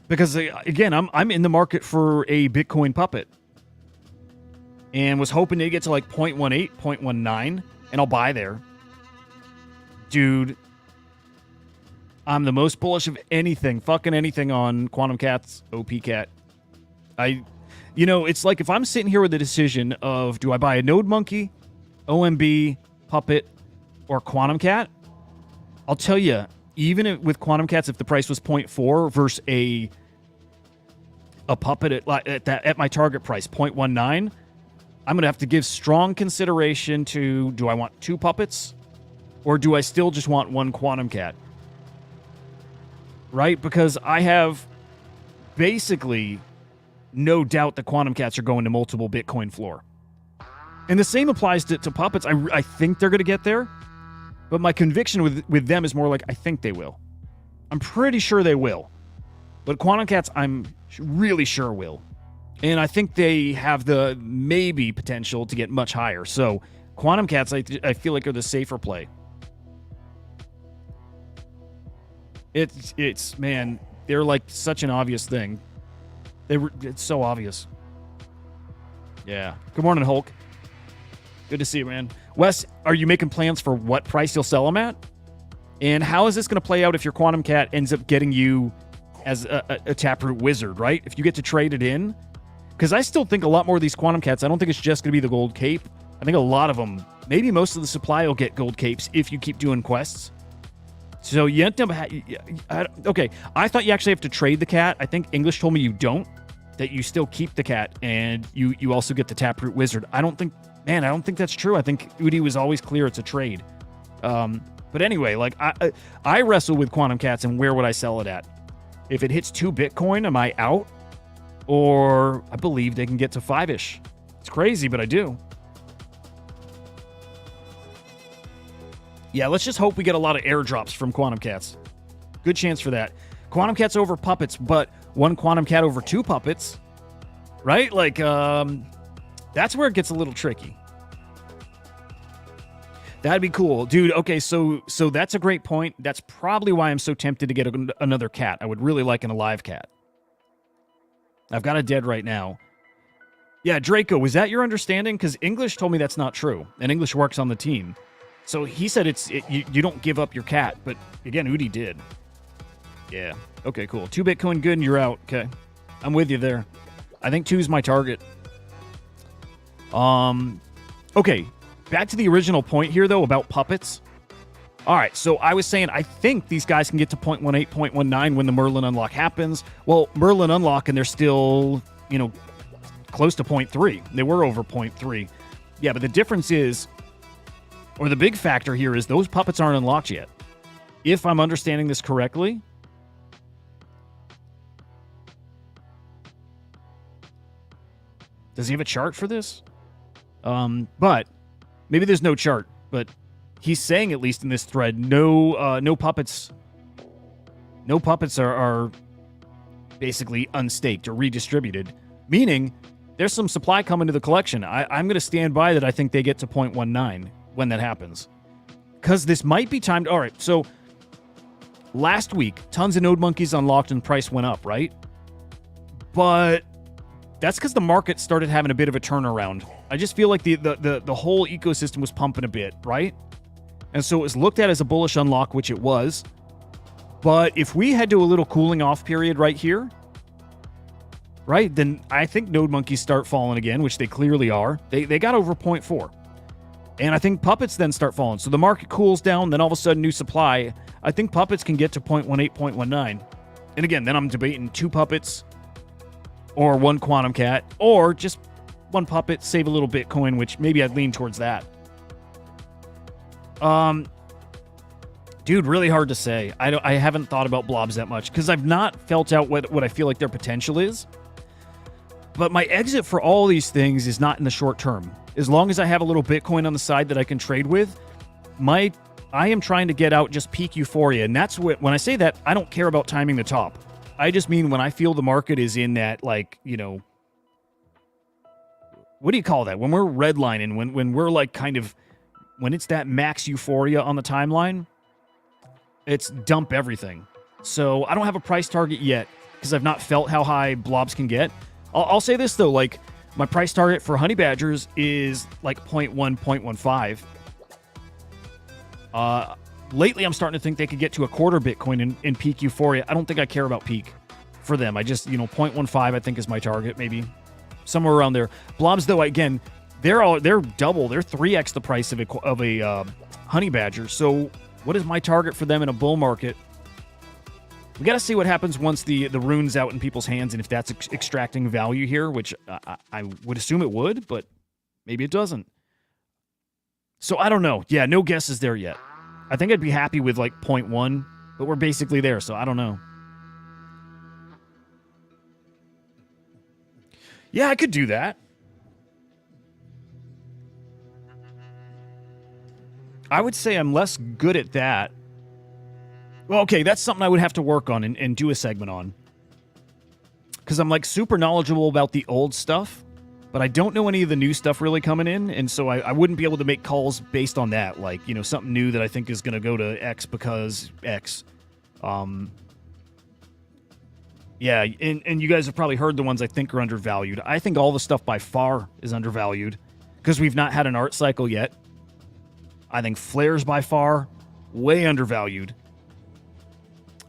Because, again, I'm in the market for a Bitcoin puppet. And was hoping to get to 0.18, 0.19, and I'll buy there. Dude, I'm the most bullish of anything, fucking anything on Quantum Cats, OP Cat. It's like if I'm sitting here with the decision of do I buy a Node Monkey, OMB, Puppet, or Quantum Cat, I'll tell you, even with Quantum Cats, if the price was 0.4 versus a Puppet at my target price, 0.19, I'm going to have to give strong consideration to, do I want 2 puppets? Or do I still just want 1 Quantum Cat? Right? Because I have basically no doubt the quantum cats are going to multiple Bitcoin floor. And the same applies to puppets. I think they're going to get there, but my conviction with them is more like I think they will. I'm pretty sure they will. But quantum cats, I'm really sure will. And I think they have the maybe potential to get much higher. So quantum cats, I feel like, are the safer play. It's man, they're like such an obvious thing. It's so obvious. Yeah. Good morning, Hulk. Good to see you, man. Wes, are you making plans for what price you'll sell them at? And how is this going to play out if your quantum cat ends up getting you as a taproot wizard, right? If you get to trade it in? Because I still think a lot more of these quantum cats, I don't think it's just going to be the gold cape. I think a lot of them, maybe most of the supply will get gold capes if you keep doing quests. So you end up... okay, I thought you actually have to trade the cat. I think English told me you don't. That you still keep the cat and you also get the taproot wizard. I don't think that's true. I think Udi was always clear it's a trade. But anyway, like I wrestle with quantum cats and where would I sell it at? If it hits 2 Bitcoin, am I out? Or I believe they can get to 5-ish. It's crazy, but I do. Yeah, let's just hope we get a lot of airdrops from quantum cats. Good chance for that. Quantum cats over puppets, but 1 quantum cat over 2 puppets, right? Like, that's where it gets a little tricky. That'd be cool. Dude, okay, so that's a great point. That's probably why I'm so tempted to get another cat. I would really like an alive cat. I've got a dead right now. Yeah, Draco, was that your understanding? Because English told me that's not true, and English works on the team. So he said you don't give up your cat, but again, Udi did. Yeah, okay, cool. 2 Bitcoin good and you're out. Okay, I'm with you there. I think 2 is my target. Okay, back to the original point here, though, about puppets. All right, so I was saying I think these guys can get to 0.18, 0.19 when the Merlin unlock happens. Well, Merlin unlock, and they're still, close to 0.3. They were over 0.3. Yeah, but the difference is, or the big factor here is those puppets aren't unlocked yet. If I'm understanding this correctly. Does he have a chart for this? But maybe there's no chart, but he's saying, at least in this thread, no puppets. No puppets are basically unstaked or redistributed, meaning there's some supply coming to the collection. I'm going to stand by that. I think they get to 0.19 when that happens, because this might be timed. All right, so last week, tons of node monkeys unlocked and price went up, right? But that's because the market started having a bit of a turnaround. I just feel like the whole ecosystem was pumping a bit, right? And so it was looked at as a bullish unlock, which it was. But if we head to a little cooling off period right here, right, then I think node monkeys start falling again, which they clearly are. They got over 0.4. And I think puppets then start falling. So the market cools down, then all of a sudden new supply. I think puppets can get to 0.18, 0.19. And again, then I'm debating 2 puppets or 1 quantum cat, or just 1 puppet, save a little Bitcoin, which maybe I'd lean towards that. Dude, really hard to say. I haven't thought about blobs that much because I've not felt out what I feel like their potential is. But my exit for all these things is not in the short term. As long as I have a little Bitcoin on the side that I can trade with, I am trying to get out just peak euphoria. And that's when I say that, I don't care about timing the top. I just mean when I feel the market is in that, like, what do you call that? When we're redlining, when we're like kind of, when it's that max euphoria on the timeline, it's dump everything. So I don't have a price target yet because I've not felt how high blobs can get. I'll say this though, like my price target for honey badgers is like 0.1, 0.15. Lately, I'm starting to think they could get to a quarter Bitcoin in peak euphoria. I don't think I care about peak for them. I just, 0.15, I think is my target, maybe somewhere around there. Blobs, though, again, they're double. They're 3x the price of a honey badger. So what is my target for them in a bull market? We got to see what happens once the rune's out in people's hands and if that's extracting value here, which I would assume it would, but maybe it doesn't. So I don't know. Yeah, no guesses there yet. I think I'd be happy with like 0.1, but we're basically there, so I don't know. Yeah, I could do that. I would say I'm less good at that. Well, okay, that's something I would have to work on and do a segment on. Because I'm like super knowledgeable about the old stuff, but I don't know any of the new stuff really coming in, and so I wouldn't be able to make calls based on that. Like, you know, something new that I think is going to go to X because X. Yeah, and you guys have probably heard the ones I think are undervalued. I think all the stuff by far is undervalued because we've not had an art cycle yet. I think Flare's by far way undervalued.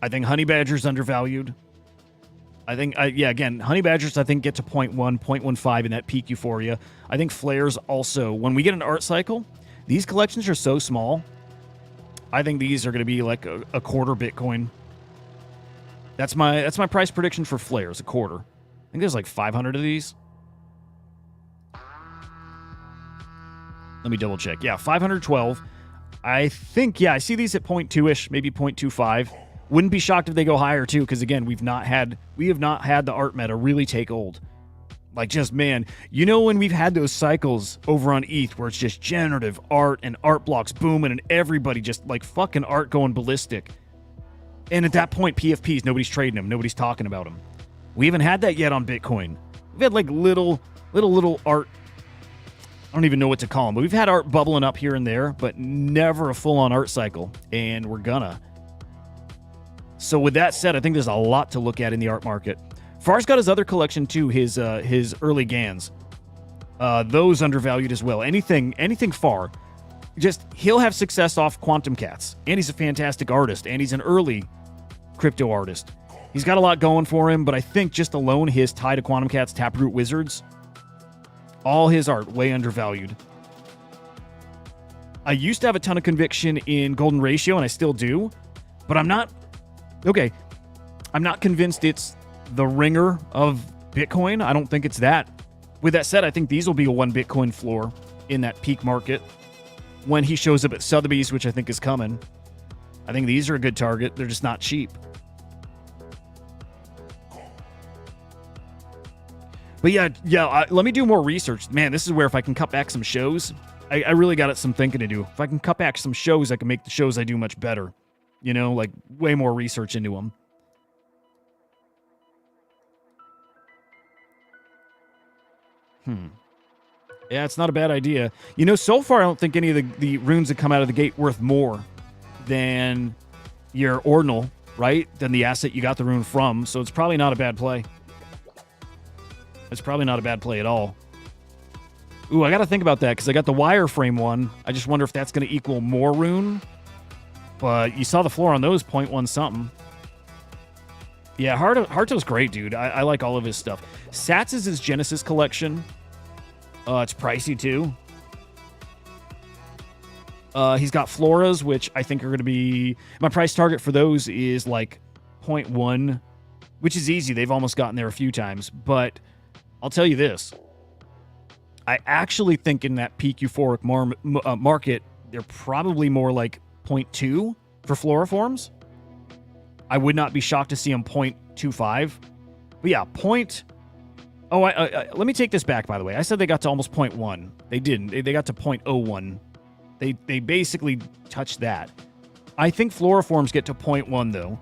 I think Honey Badger's undervalued. I think, again, Honey Badgers, I think, get to 0.1, 0.15 in that peak euphoria. I think Flare's also, when we get an art cycle, these collections are so small. I think these are going to be like a quarter Bitcoin. That's my price prediction for Flares, a quarter. I think there's like 500 of these. Let me double check. Yeah, 512. I think, yeah, I see these at 0.2-ish, maybe 0.25. Wouldn't be shocked if they go higher too, because again, we have not had the art meta really take hold. Like, just, man, you know, when we've had those cycles over on ETH where it's just generative art and art blocks booming and everybody just like fucking art going ballistic. And at that point, PFPs, nobody's trading them, nobody's talking about them. We haven't had that yet on Bitcoin. We've had like little art. I don't even know what to call them, but we've had art bubbling up here and there, but never a full-on art cycle, and we're gonna. So with that said, I think there's a lot to look at in the art market. Far's got his other collection too, his early GANs. Those undervalued as well. Anything Far, just he'll have success off Quantum Cats, and he's a fantastic artist, and he's an early crypto artist. He's got a lot going for him, but I think just alone his tie to Quantum Cats, Taproot Wizards, all his art way undervalued. I used to have a ton of conviction in Golden Ratio, and I still do, but I'm not convinced it's the ringer of Bitcoin. I don't think it's that. With that said, I think these will be a 1 Bitcoin floor in that peak market when he shows up at Sotheby's, which I think is coming. I think these are a good target. They're just not cheap. But yeah, let me do more research. Man, this is where if I can cut back some shows, I really got some thinking to do. If I can cut back some shows, I can make the shows I do much better. You know, like way more research into them. Yeah, it's not a bad idea. You know, so far I don't think any of the runes that come out of the gate worth more than your Ordinal, right? Than the asset you got the rune from. So it's probably not a bad play. It's probably not a bad play at all. Ooh, I got to think about that because I got the wireframe one. I just wonder if that's going to equal more rune. But you saw the floor on those, 0.1 something. Yeah, Harto's great, dude. I like all of his stuff. Sats is his Genesis collection. It's pricey, too. He's got Floras, which I think are going to be... My price target for those is like 0.1, which is easy. They've almost gotten there a few times. But I'll tell you this. I actually think in that peak euphoric market, they're probably more like 0.2 for Floriforms. I would not be shocked to see them 0.25. But yeah, let me take this back, by the way. I said they got to almost 0.1. They didn't. They got to 0.01. They basically touched that. I think Floriforms get to 0.1, though.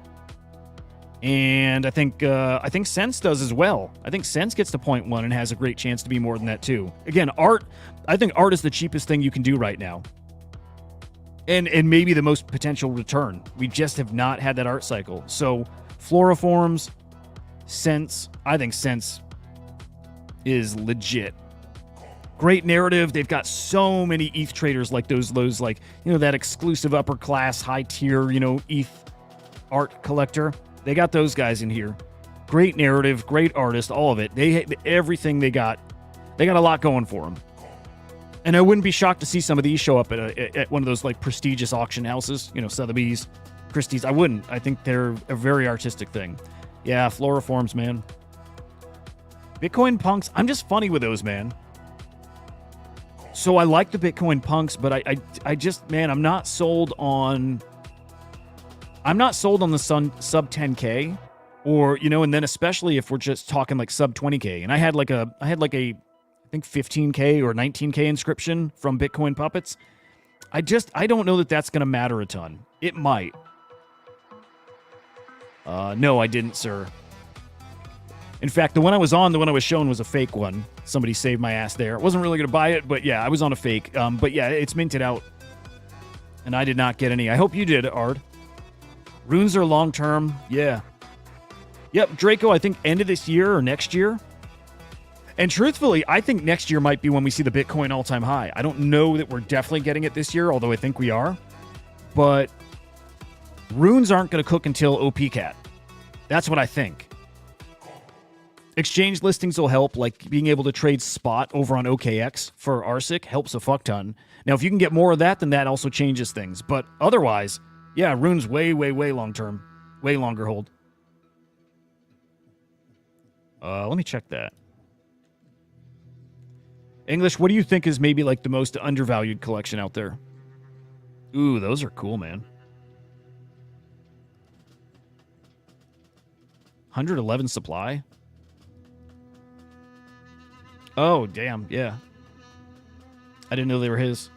And I think Sense does as well. I think Sense gets to 0.1 and has a great chance to be more than that, too. Again, art, I think art is the cheapest thing you can do right now. And maybe the most potential return. We just have not had that art cycle. So, Floriforms, Sense, I think Sense is legit. Great narrative. They've got so many ETH traders like those like, you know, that exclusive upper class, high tier, you know, ETH art collector. They got those guys in here. Great narrative, great artist, all of it. Everything they got a lot going for them. And I wouldn't be shocked to see some of these show up at one of those like prestigious auction houses, you know, Sotheby's, Christie's. I wouldn't. I think they're a very artistic thing. Yeah, Floriforms, man. Bitcoin punks. I'm just funny with those, man. So I like the Bitcoin punks, but I just, man, I'm not sold on the sub 10K. Or, you know, and then especially if we're just talking like sub 20K. And I had like a I think 15K or 19K inscription from Bitcoin Puppets. I don't know that that's going to matter a ton. It might. No, I didn't, sir. In fact, the one I was shown was a fake one. Somebody saved my ass there. I wasn't really going to buy it, but yeah, I was on a fake. But yeah, it's minted out. And I did not get any. I hope you did, Ard. Runes are long-term. Yeah. Yep, Draco, I think end of this year or next year. And truthfully, I think next year might be when we see the Bitcoin all-time high. I don't know that we're definitely getting it this year, although I think we are. But runes aren't going to cook until OPCAT. That's what I think. Exchange listings will help, like being able to trade spot over on OKX for RSIC helps a fuck ton. Now, if you can get more of that, then that also changes things. But otherwise, yeah, runes way, way, way long-term. Way longer hold. Let me check that. English, what do you think is maybe like the most undervalued collection out there? Ooh, those are cool, man. 111 supply? Oh, damn, yeah. I didn't know they were his.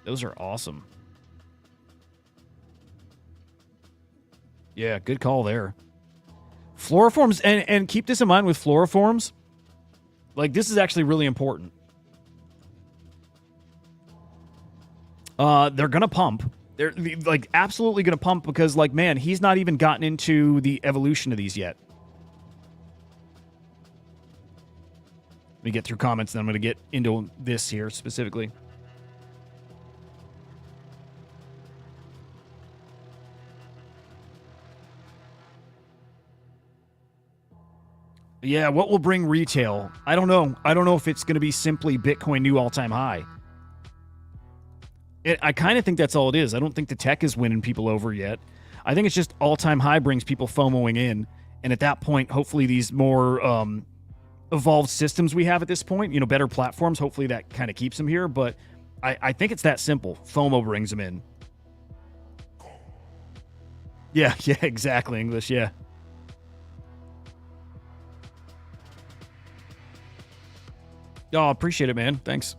Those are awesome. Yeah, good call there. Floriforms, and keep this in mind with floriforms. Like, this is actually really important. They're going to pump. They're, like, absolutely going to pump because, like, man, he's not even gotten into the evolution of these yet. Let me get through comments, then I'm going to get into this here specifically. Yeah, what will bring retail? I don't know. I don't know if it's going to be simply Bitcoin new all-time high. I kind of think that's all it is. I don't think the tech is winning people over yet. I think it's just all-time high brings people FOMOing in. And at that point, hopefully these more evolved systems we have at this point, you know, better platforms, hopefully that kind of keeps them here. But I think it's that simple. FOMO brings them in. Yeah, exactly, English, yeah. Oh, appreciate it, man. Thanks.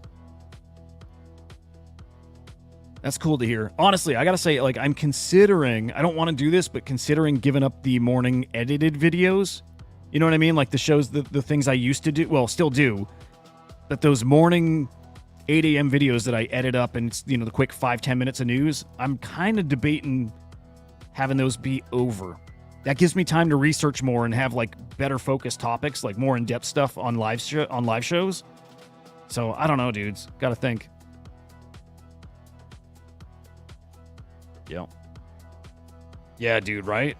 That's cool to hear. Honestly, I gotta say, like, I'm considering, I don't want to do this, but considering giving up the morning edited videos. You know what I mean? Like the shows, the things I used to do, well, still do. But those morning 8 a.m. videos that I edit up and, it's, you know, the quick 5-10 minutes of news, I'm kind of debating having those be over. That gives me time to research more and have, like, better focused topics, like more in-depth stuff on live shows. So, I don't know, dudes. Gotta think. Yeah. Yeah, dude, right?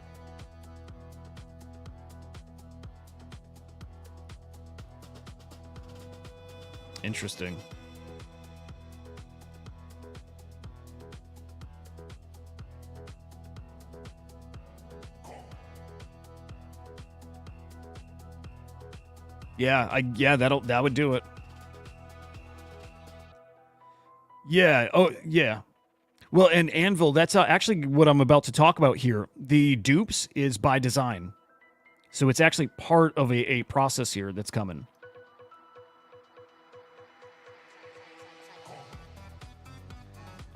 Interesting. Yeah, that would do it. Yeah. Oh, yeah. Well, and Anvil, that's actually what I'm about to talk about here. The dupes is by design. So it's actually part of a process here that's coming.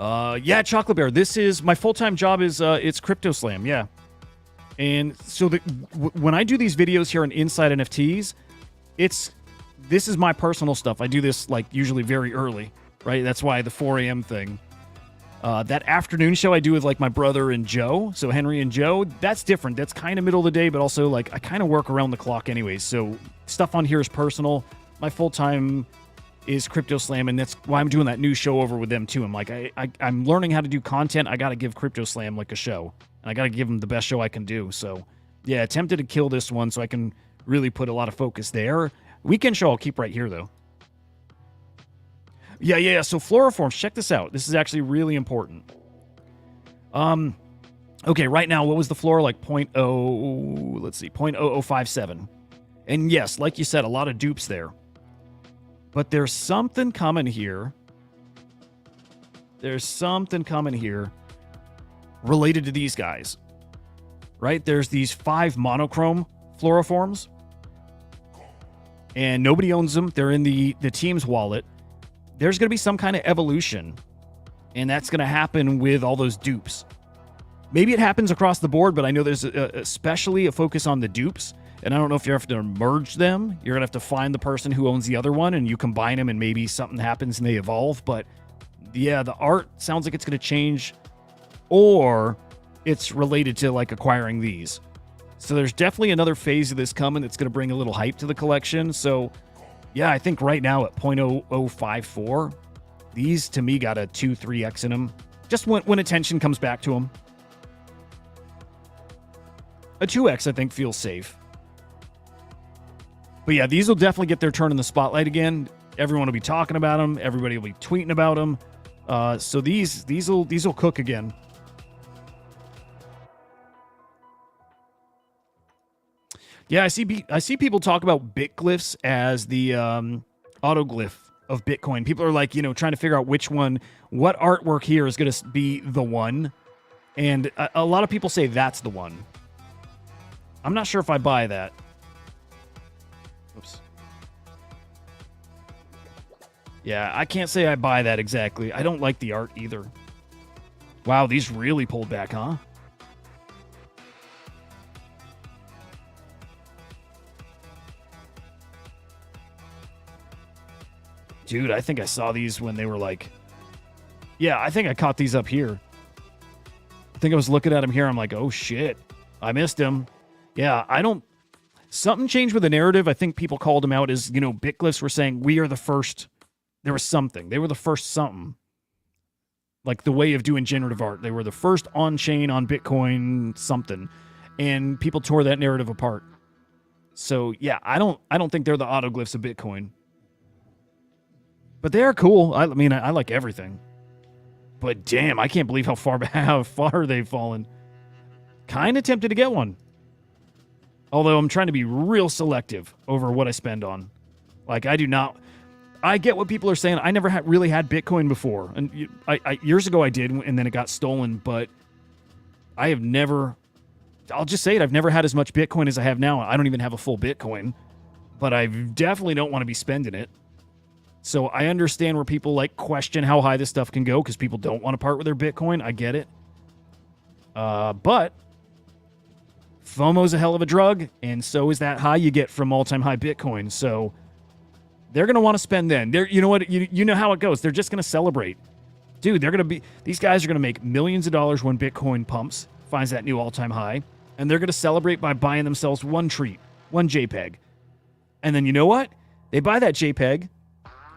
Yeah, Chocolate Bear. This is my full-time job is it's Crypto Slam, yeah. And so when I do these videos here on Inside NFTs, this is my personal stuff. I do this like usually very early, right? That's why the 4 a.m. thing. That afternoon show I do with like my brother and Joe, so Henry and Joe, that's different. That's kind of middle of the day, but also like I kind of work around the clock anyways. So stuff on here is personal. My full-time is Crypto Slam, and that's why I'm doing that new show over with them too. I'm like, I'm learning how to do content. I got to give Crypto Slam like a show, and I got to give them the best show I can do. So yeah, attempted to kill this one so I can really put a lot of focus there. Weekend show I'll keep right here though. Yeah. So floriforms, check this out. This is actually really important. Okay, right now, what was the floor? Like 0.0057. And yes, like you said, a lot of dupes there. But there's something coming here. There's something coming here related to these guys. right? There's these 5 monochrome fluoroforms, and nobody owns them. They're in the team's wallet. There's going to be some kind of evolution, and that's going to happen with all those dupes. Maybe it happens across the board, but I know there's especially a focus on the dupes, and I don't know if you have to merge them. You're going to have to find the person who owns the other one, and you combine them, and maybe something happens and they evolve. But yeah, the art sounds like it's going to change, or it's related to like acquiring these. So there's definitely another phase of this coming that's going to bring a little hype to the collection. So yeah, I think right now at 0.0054, these to me got a 2-3x in them. Just when attention comes back to them. A 2x I think feels safe. But yeah, these will definitely get their turn in the spotlight again. Everyone will be talking about them. Everybody will be tweeting about them. So these will cook again. Yeah, I see people talk about bitglyphs as the autoglyph of Bitcoin. People are like, trying to figure out which one, what artwork here is going to be the one. And a lot of people say that's the one. I'm not sure if I buy that. Oops. Yeah, I can't say I buy that exactly. I don't like the art either. Wow, these really pulled back, huh? Dude, I think I saw these when they were like... Yeah, I think I caught these up here. I think I was looking at them here. I'm like, oh shit, I missed him. Yeah, I don't... Something changed with the narrative. I think people called them out as, bitglyphs were saying, we are the first... There was something. They were the first something. Like the way of doing generative art. They were the first on-chain, on Bitcoin something. And people tore that narrative apart. So, yeah, I don't think they're the autoglyphs of Bitcoin. But they are cool. I mean, I like everything. But damn, I can't believe how far they've fallen. Kind of tempted to get one. Although I'm trying to be real selective over what I spend on. Like, I do not... I get what people are saying. I never really had Bitcoin before. And years ago I did, and then it got stolen. But I have never... I'll just say it. I've never had as much Bitcoin as I have now. I don't even have a full Bitcoin. But I definitely don't want to be spending it. So I understand where people question how high this stuff can go because people don't want to part with their Bitcoin. I get it. But FOMO's a hell of a drug, and so is that high you get from all-time high Bitcoin. So they're going to want to spend then. You know what? You know how it goes. They're just going to celebrate. Dude, these guys are going to make millions of dollars when Bitcoin pumps, finds that new all-time high, and they're going to celebrate by buying themselves one treat, one JPEG. And then you know what? They buy that JPEG,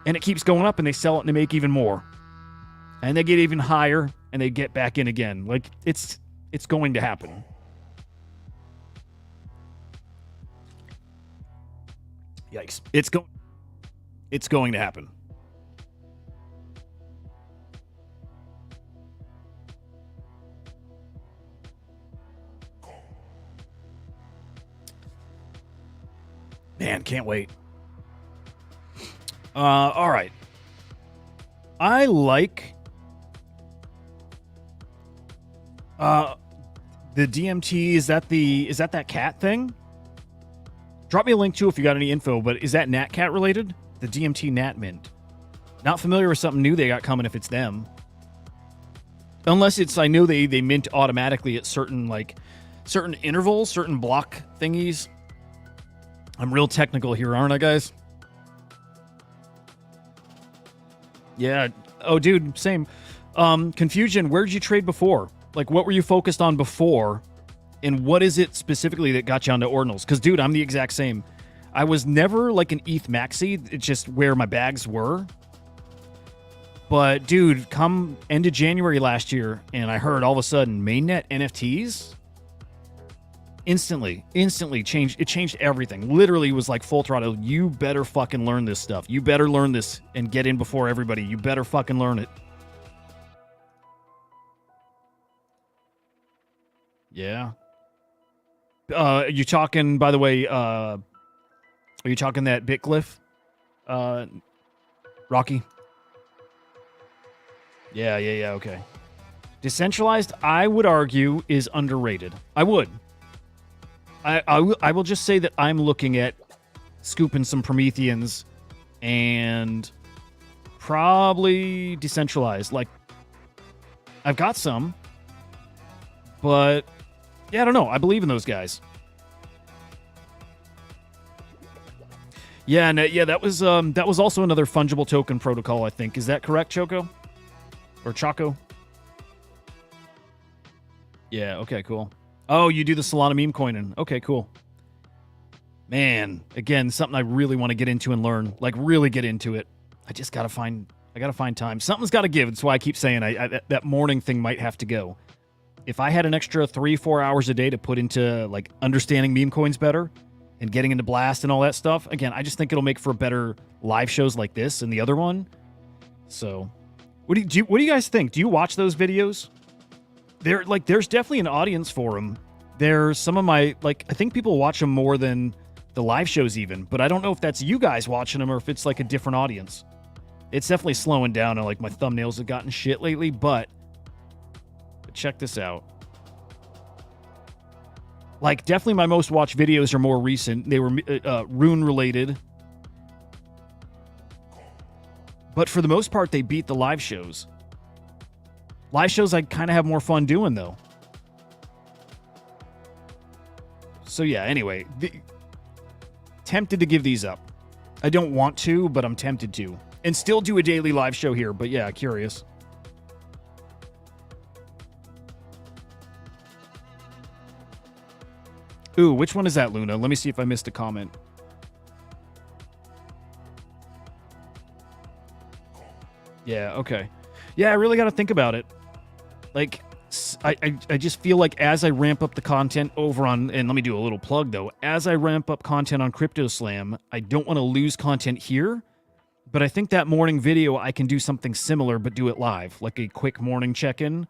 and it keeps going up, and they sell it, and they make even more. And they get even higher, and they get back in again. Like, it's going to happen. Yikes. It's going to happen. Man, can't wait. All right. I like the DMT. Is that cat thing? Drop me a link too if you got any info, but is that Nat Cat related? The DMT Nat Mint. Not familiar with something new they got coming if it's them. Unless it's, I know they mint automatically at certain intervals, certain block thingies. I'm real technical here, aren't I, guys? Yeah. Oh, dude, same. Confusion, where did you trade before? Like, what were you focused on before? And what is it specifically that got you onto Ordinals? Because, dude, I'm the exact same. I was never like an ETH maxi. It's just where my bags were. But, dude, come end of January last year, and I heard all of a sudden mainnet NFTs instantly changed. It changed everything. Literally was like full throttle. You better fucking learn this stuff. You better learn this and get in before everybody. You better fucking learn it. Yeah. You talking, by the way, are you talking that bitglyph, Rocky? Yeah, okay. Decentralized, I would argue, is underrated. I would. I will just say that I'm looking at scooping some Prometheans and probably decentralized. Like, I've got some, but yeah, I don't know. I believe in those guys. Yeah, yeah, that was also another fungible token protocol, I think. Is that correct, Choco? Or Choco? Yeah, okay, cool. Oh, you do the Solana meme coining. Okay, cool. Man, again, something I really want to get into and learn. Like, really get into it. I gotta find time. Something's got to give. That's why I keep saying that morning thing might have to go. If I had an extra 3-4 hours a day to put into, like, understanding meme coins better and getting into Blast and all that stuff, again, I just think it'll make for better live shows like this and the other one. So, what do you guys think? Do you watch those videos? There's definitely an audience for them. There's some of my, like, I think people watch them more than the live shows even, but I don't know if that's you guys watching them or if it's like a different audience. It's definitely slowing down, and like my thumbnails have gotten shit lately, but check this out. Like, definitely my most watched videos are more recent. They were Rune related. But for the most part, they beat the live shows. Live shows I kind of have more fun doing, though. So yeah, anyway. Tempted to give these up. I don't want to, but I'm tempted to. And still do a daily live show here, but yeah, curious. Ooh, which one is that, Luna? Let me see if I missed a comment. Yeah, okay. Yeah, I really got to think about it. Like, I just feel like as I ramp up the content over on, and let me do a little plug though, as I ramp up content on CryptoSlam, I don't want to lose content here, but I think that morning video I can do something similar, but do it live, like a quick morning check-in.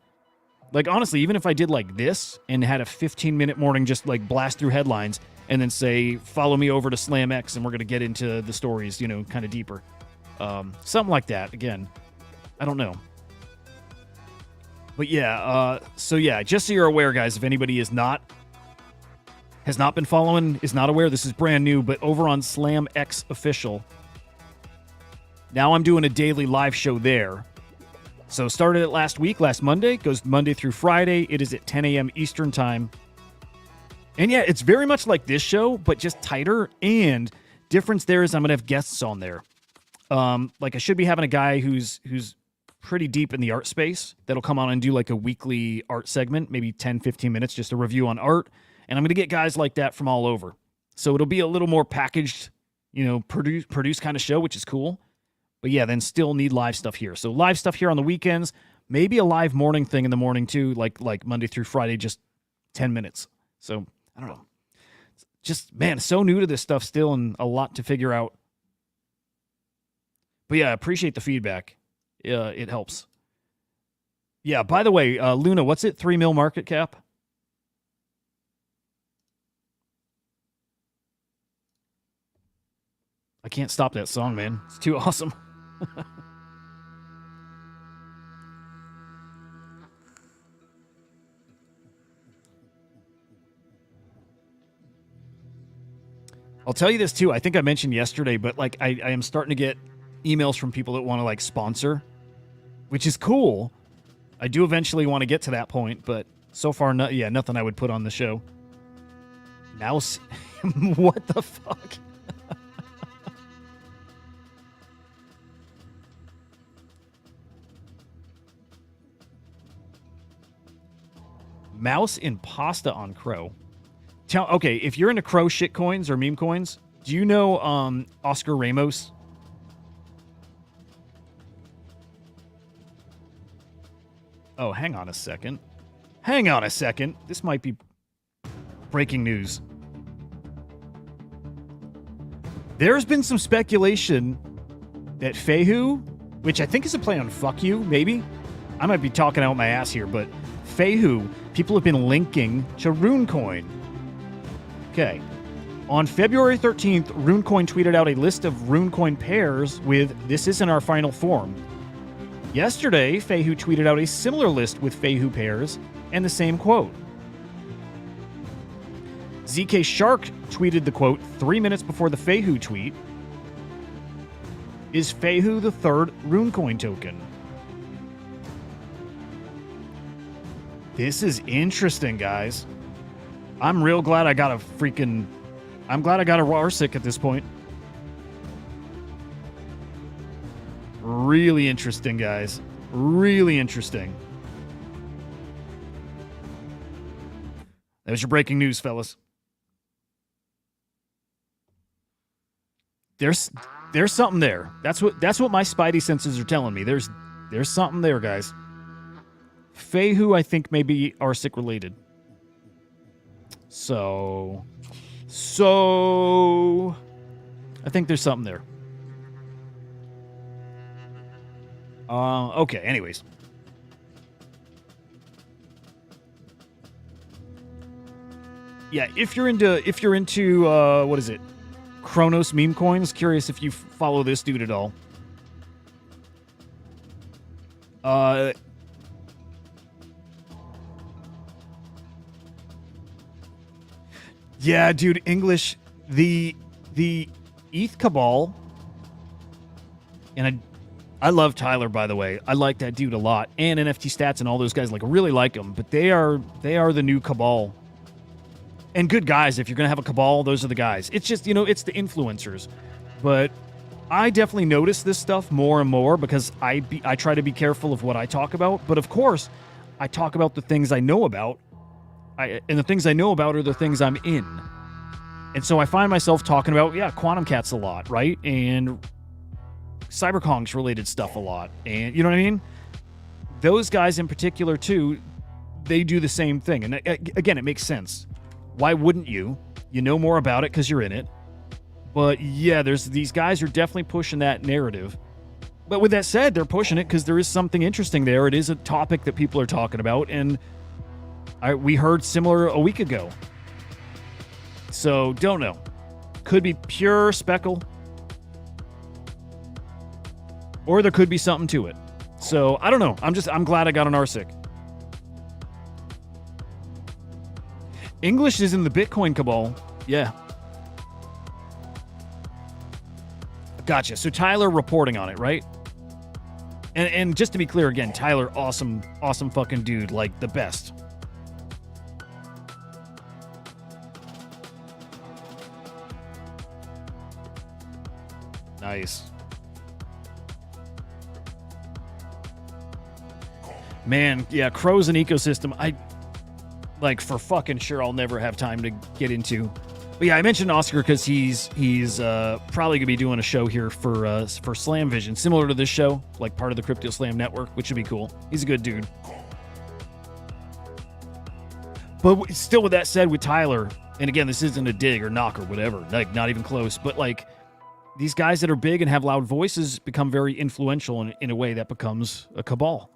Like, honestly, even if I did like this and had a 15-minute morning, just like blast through headlines and then say, follow me over to Slam X and we're going to get into the stories, you know, kind of deeper. Something like that. Again, I don't know. But yeah, so yeah, just so you're aware, guys, if anybody has not been following, is not aware, this is brand new, but over on Slam X Official, now I'm doing a daily live show there. So started it last Monday, goes Monday through Friday. It is at 10 a.m. Eastern time. And yeah, it's very much like this show, but just tighter. And difference there is I'm going to have guests on there. Like, I should be having a guy who's pretty deep in the art space that'll come on and do like a weekly art segment, maybe 10, 15 minutes, just a review on art. And I'm going to get guys like that from all over. So it'll be a little more packaged, you know, produced kind of show, which is cool. But yeah, then still need live stuff here. So live stuff here on the weekends, maybe a live morning thing in the morning too, like Monday through Friday, just 10 minutes. So I don't know. Just, man, so new to this stuff still and a lot to figure out. But yeah, I appreciate the feedback. It helps. Yeah, by the way, Luna, what's it? 3 mil market cap? I can't stop that song, man. It's too awesome. I'll tell you this too. I think I mentioned yesterday, but like I am starting to get emails from people that want to like sponsor, which is cool. I do eventually want to get to that point, but so far, nothing I would put on the show. Mouse, what the fuck? Mouse in pasta on Crow. Okay, if you're into Crow shit coins or meme coins, do you know Oscar Ramos? Oh, hang on a second. This might be breaking news. There's been some speculation that Fehu, which I think is a play on fuck you, maybe? I might be talking out my ass here, but Fehu, people have been linking to RuneCoin. Okay. On February 13th, RuneCoin tweeted out a list of RuneCoin pairs with "This isn't our final form." Yesterday, Fehu tweeted out a similar list with Fehu pairs and the same quote. ZK Shark tweeted the quote 3 minutes before the Feihu tweet. Is Feihu the third Runecoin token? This is interesting, guys. I'm real glad I got a freaking... I'm glad I got a Rarsic at this point. Really interesting, guys. Really interesting. There's your breaking news, fellas. There's something there. That's what my spidey senses are telling me. There's something there, guys. Feihu, I think, may be Arsic related. So I think there's something there. Okay, anyways. Yeah, if you're into what is it? Chronos meme coins, curious if you follow this dude at all. Yeah, dude, English, the ETH Cabal, and I love Tyler, by the way. I like that dude a lot, and NFT Stats and all those guys, like, really like them. But they are the new Cabal, and good guys. If you're gonna have a Cabal, those are the guys. It's just, it's the influencers. But I definitely notice this stuff more and more because I try to be careful of what I talk about. But of course, I talk about the things I know about. And the things I know about are the things I'm in. And so I find myself talking about, Quantum Cats a lot, right? And CyberKongz related stuff a lot. And you know what I mean? Those guys in particular, too, they do the same thing. And again, it makes sense. Why wouldn't you? You know more about it because you're in it. But yeah, these guys are definitely pushing that narrative. But with that said, they're pushing it because there is something interesting there. It is a topic that people are talking about. And we heard similar a week ago. So, don't know. Could be pure speckle. Or there could be something to it. So, I don't know. I'm glad I got an Arsic. English is in the Bitcoin Cabal. Yeah. Gotcha. So, Tyler reporting on it, right? And just to be clear again, Tyler, awesome fucking dude. Like, the best. Nice. Man, yeah, Crow's an ecosystem for fucking sure I'll never have time to get into. But yeah, I mentioned Oscar because he's probably gonna be doing a show here for Slam Vision, similar to this show, like part of the Crypto Slam network, which would be cool. He's a good dude. But still, with that said, with Tyler, and again, this isn't a dig or knock or whatever, like not even close, but like, these guys that are big and have loud voices become very influential in a way that becomes a cabal.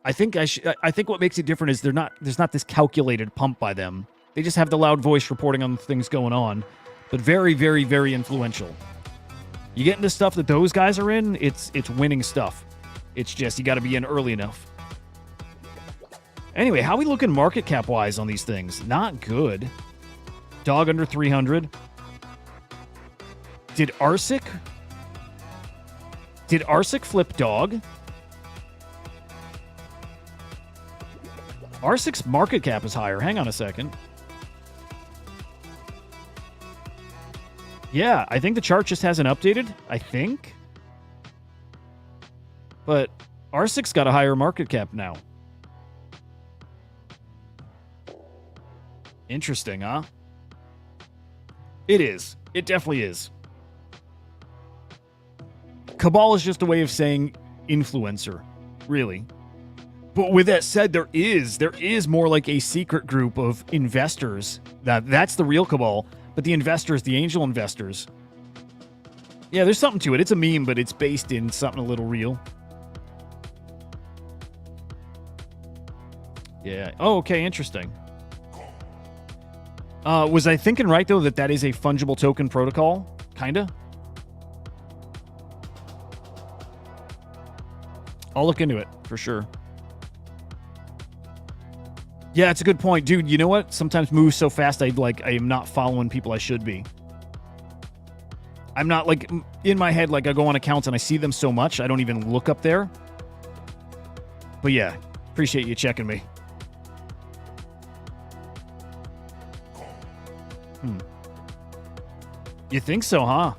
I think what makes it different is there's not this calculated pump by them. They just have the loud voice reporting on things going on, but very, very, very influential. You get into stuff that those guys are in, it's winning stuff. It's just you got to be in early enough. Anyway, how we looking market cap wise on these things? Not good. Dog under 300. Did Arsic flip dog? Arsic's market cap is higher. Hang on a second. Yeah, I think the chart just hasn't updated. I think. But Arsic's got a higher market cap now. Interesting, huh? It is. It definitely is. Cabal is just a way of saying influencer, really. But with that said, there is more like a secret group of investors. That's the real Cabal, but the investors, the angel investors. Yeah, there's something to it. It's a meme, but it's based in something a little real. Yeah. Oh, okay, interesting. Was I thinking right, though, that is a fungible token protocol? Kinda? I'll look into it, for sure. Yeah, it's a good point, dude. You know what? Sometimes moves so fast, I am not following people I should be. I'm not like in my head, like I go on accounts and I see them so much, I don't even look up there. But yeah, appreciate you checking me. You think so, huh?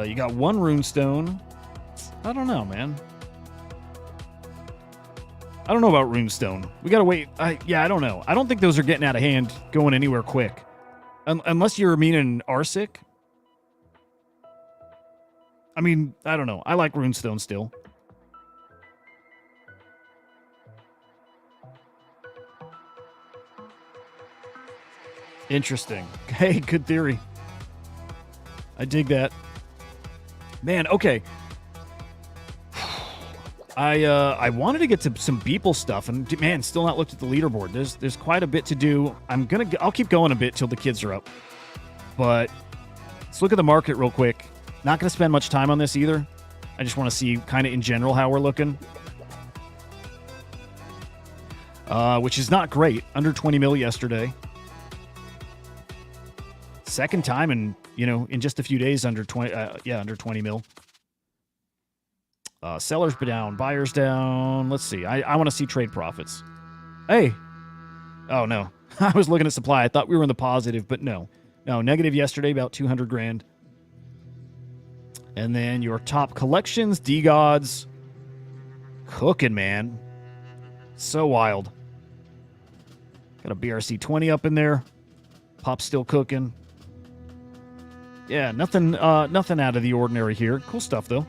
You got one runestone. I don't know, man. I don't know about runestone. We gotta wait. Yeah, I don't know. I don't think those are getting out of hand, going anywhere quick. Unless you're meaning Arsic. I mean, I don't know. I like runestone still. Interesting. Hey, good theory. I dig that. Man, okay. I wanted to get to some Beeple stuff, and man, still not looked at the leaderboard. There's quite a bit to do. I'll keep going a bit till the kids are up. But let's look at the market real quick. Not going to spend much time on this either. I just want to see kind of in general how we're looking. Which is not great. Under 20 mil yesterday. Second time in just a few days under 20 under 20 mil. Sellers down, buyers down. Let's see. I want to see trade profits. Hey. Oh no. I was looking at supply. I thought we were in the positive, but no. No, negative yesterday, about 200 grand. And then your top collections, D-Gods. Cooking, man. So wild. Got a BRC 20 up in there. Pop's still cooking. Yeah, nothing out of the ordinary here. Cool stuff, though.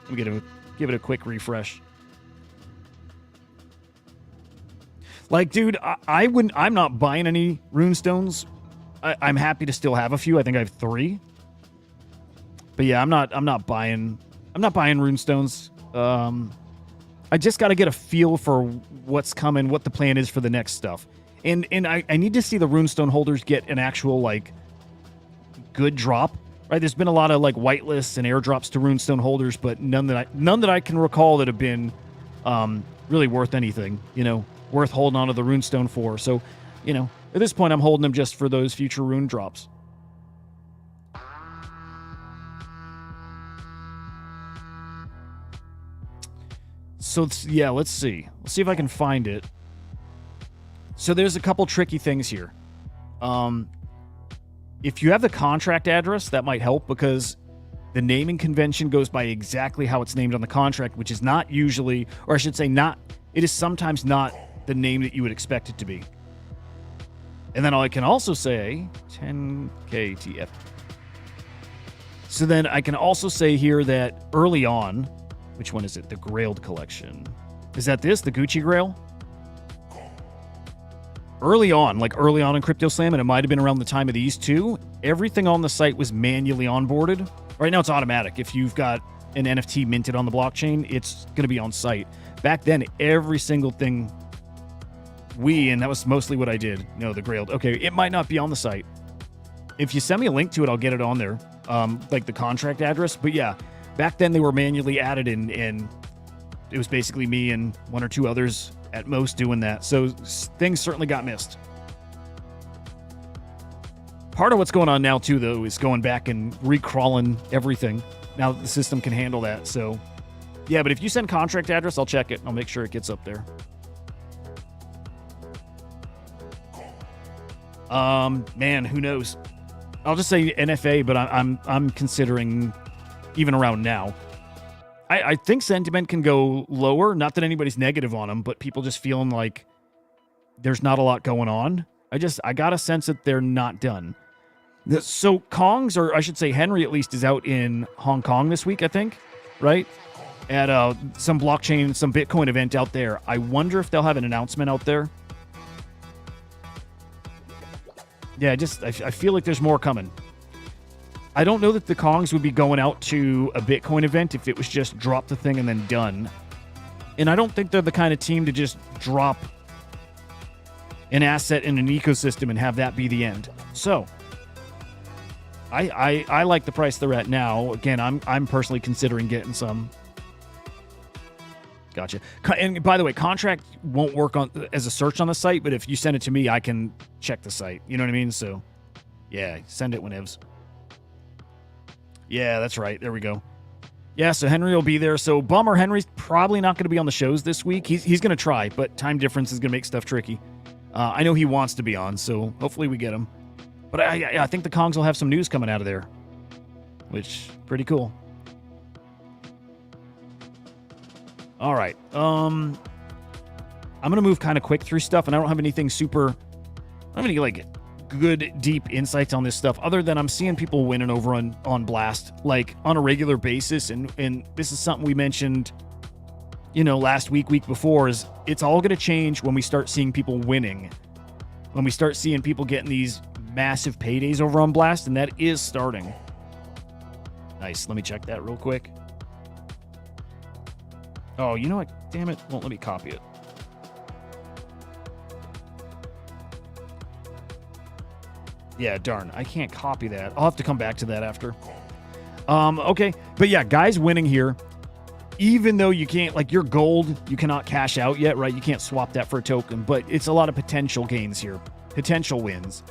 Let me give it a quick refresh. Like, dude, I'm not buying any runestones. I'm happy to still have a few. I think I have 3. But yeah, I'm not buying runestones. I just got to get a feel for what's coming, what the plan is for the next stuff. And I need to see the runestone holders get an actual, like, good drop. Right? There's been a lot of, like, whitelists and airdrops to runestone holders, but none that I can recall that have been really worth anything, worth holding onto the runestone for. So, at this point, I'm holding them just for those future rune drops. So, yeah, let's see. Let's see if I can find it. So there's a couple tricky things here. If you have the contract address, that might help because the naming convention goes by exactly how it's named on the contract, which is not usually, or I should say it is sometimes not the name that you would expect it to be. And then I can also say 10KTF. So then I can also say here that early on, which one is it? The Grailed collection. Is that this? The Gucci Grail? Early on in CryptoSlam, and it might have been around the time of these two, everything on the site was manually onboarded. Right now it's automatic. If you've got an NFT minted on the blockchain, it's going to be on site. Back then, every single thing and that was mostly what I did. No, the Grailed. Okay, it might not be on the site. If you send me a link to it, I'll get it on there, like the contract address. But yeah, back then they were manually added, and it was basically me and 1 or 2 others at most doing that. So things certainly got missed. Part of what's going on now, too, though, is going back and recrawling everything. Now the system can handle that. So, yeah, but if you send contract address, I'll check it. I'll make sure it gets up there. Man, who knows? I'll just say NFA, but I'm considering even around now. I think sentiment can go lower. Not that anybody's negative on them, but people just feeling like there's not a lot going on. I got a sense that they're not done. So Kong's, or I should say Henry at least, is out in Hong Kong this week, I think, right? At some blockchain, some Bitcoin event out there. I wonder if they'll have an announcement out there. Yeah, I feel like there's more coming. I don't know that the Kongs would be going out to a Bitcoin event if it was just drop the thing and then done. And I don't think they're the kind of team to just drop an asset in an ecosystem and have that be the end. So, I like the price they're at now. Again, I'm personally considering getting some. Gotcha. And by the way, contract won't work on as a search on the site, but if you send it to me, I can check the site. You know what I mean? So, yeah, send it whenevs. Yeah, that's right. There we go. Yeah, so Henry will be there. So bummer, Henry's probably not going to be on the shows this week. He's going to try, but time difference is going to make stuff tricky. I know he wants to be on, so hopefully we get him. But I think the Kongs will have some news coming out of there, which pretty cool. All right. I'm going to move kind of quick through stuff, and I don't have anything super... I don't have any, like, good, deep insights on this stuff, other than I'm seeing people winning over on Blast, like, on a regular basis, and this is something we mentioned, you know, last week before, is it's all going to change when we start seeing people winning. When we start seeing people getting these massive paydays over on Blast, and that is starting. Nice. Let me check that real quick. Oh, you know what? Damn it. Won't let me copy it. Yeah, darn. I can't copy that. I'll have to come back to that after. Okay. But yeah, guys winning here. Even though you can't, like, your gold, you cannot cash out yet, right? You can't swap that for a token, but it's a lot of potential gains here. Potential wins.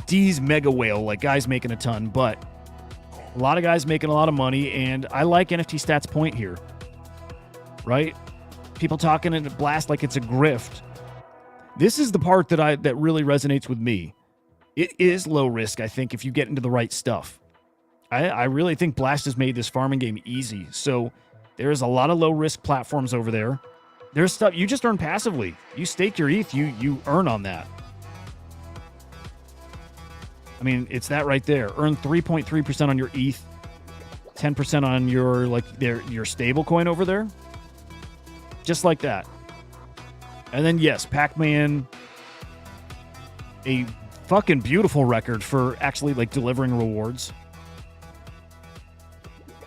D's mega whale, like, guys making a ton, but a lot of guys making a lot of money, and I like NFT stats point here. Right? People talking in Blast like it's a grift. This is the part that really resonates with me. It is low risk, I think, if you get into the right stuff. I really think Blast has made this farming game easy. So there's a lot of low risk platforms over there. There's stuff you just earn passively. You stake your ETH, you earn on that. I mean, it's that right there. Earn 3.3% on your ETH, 10% on your stable coin over there. Just like that. And then, yes, Pac-Man, a fucking beautiful record for actually, like, delivering rewards.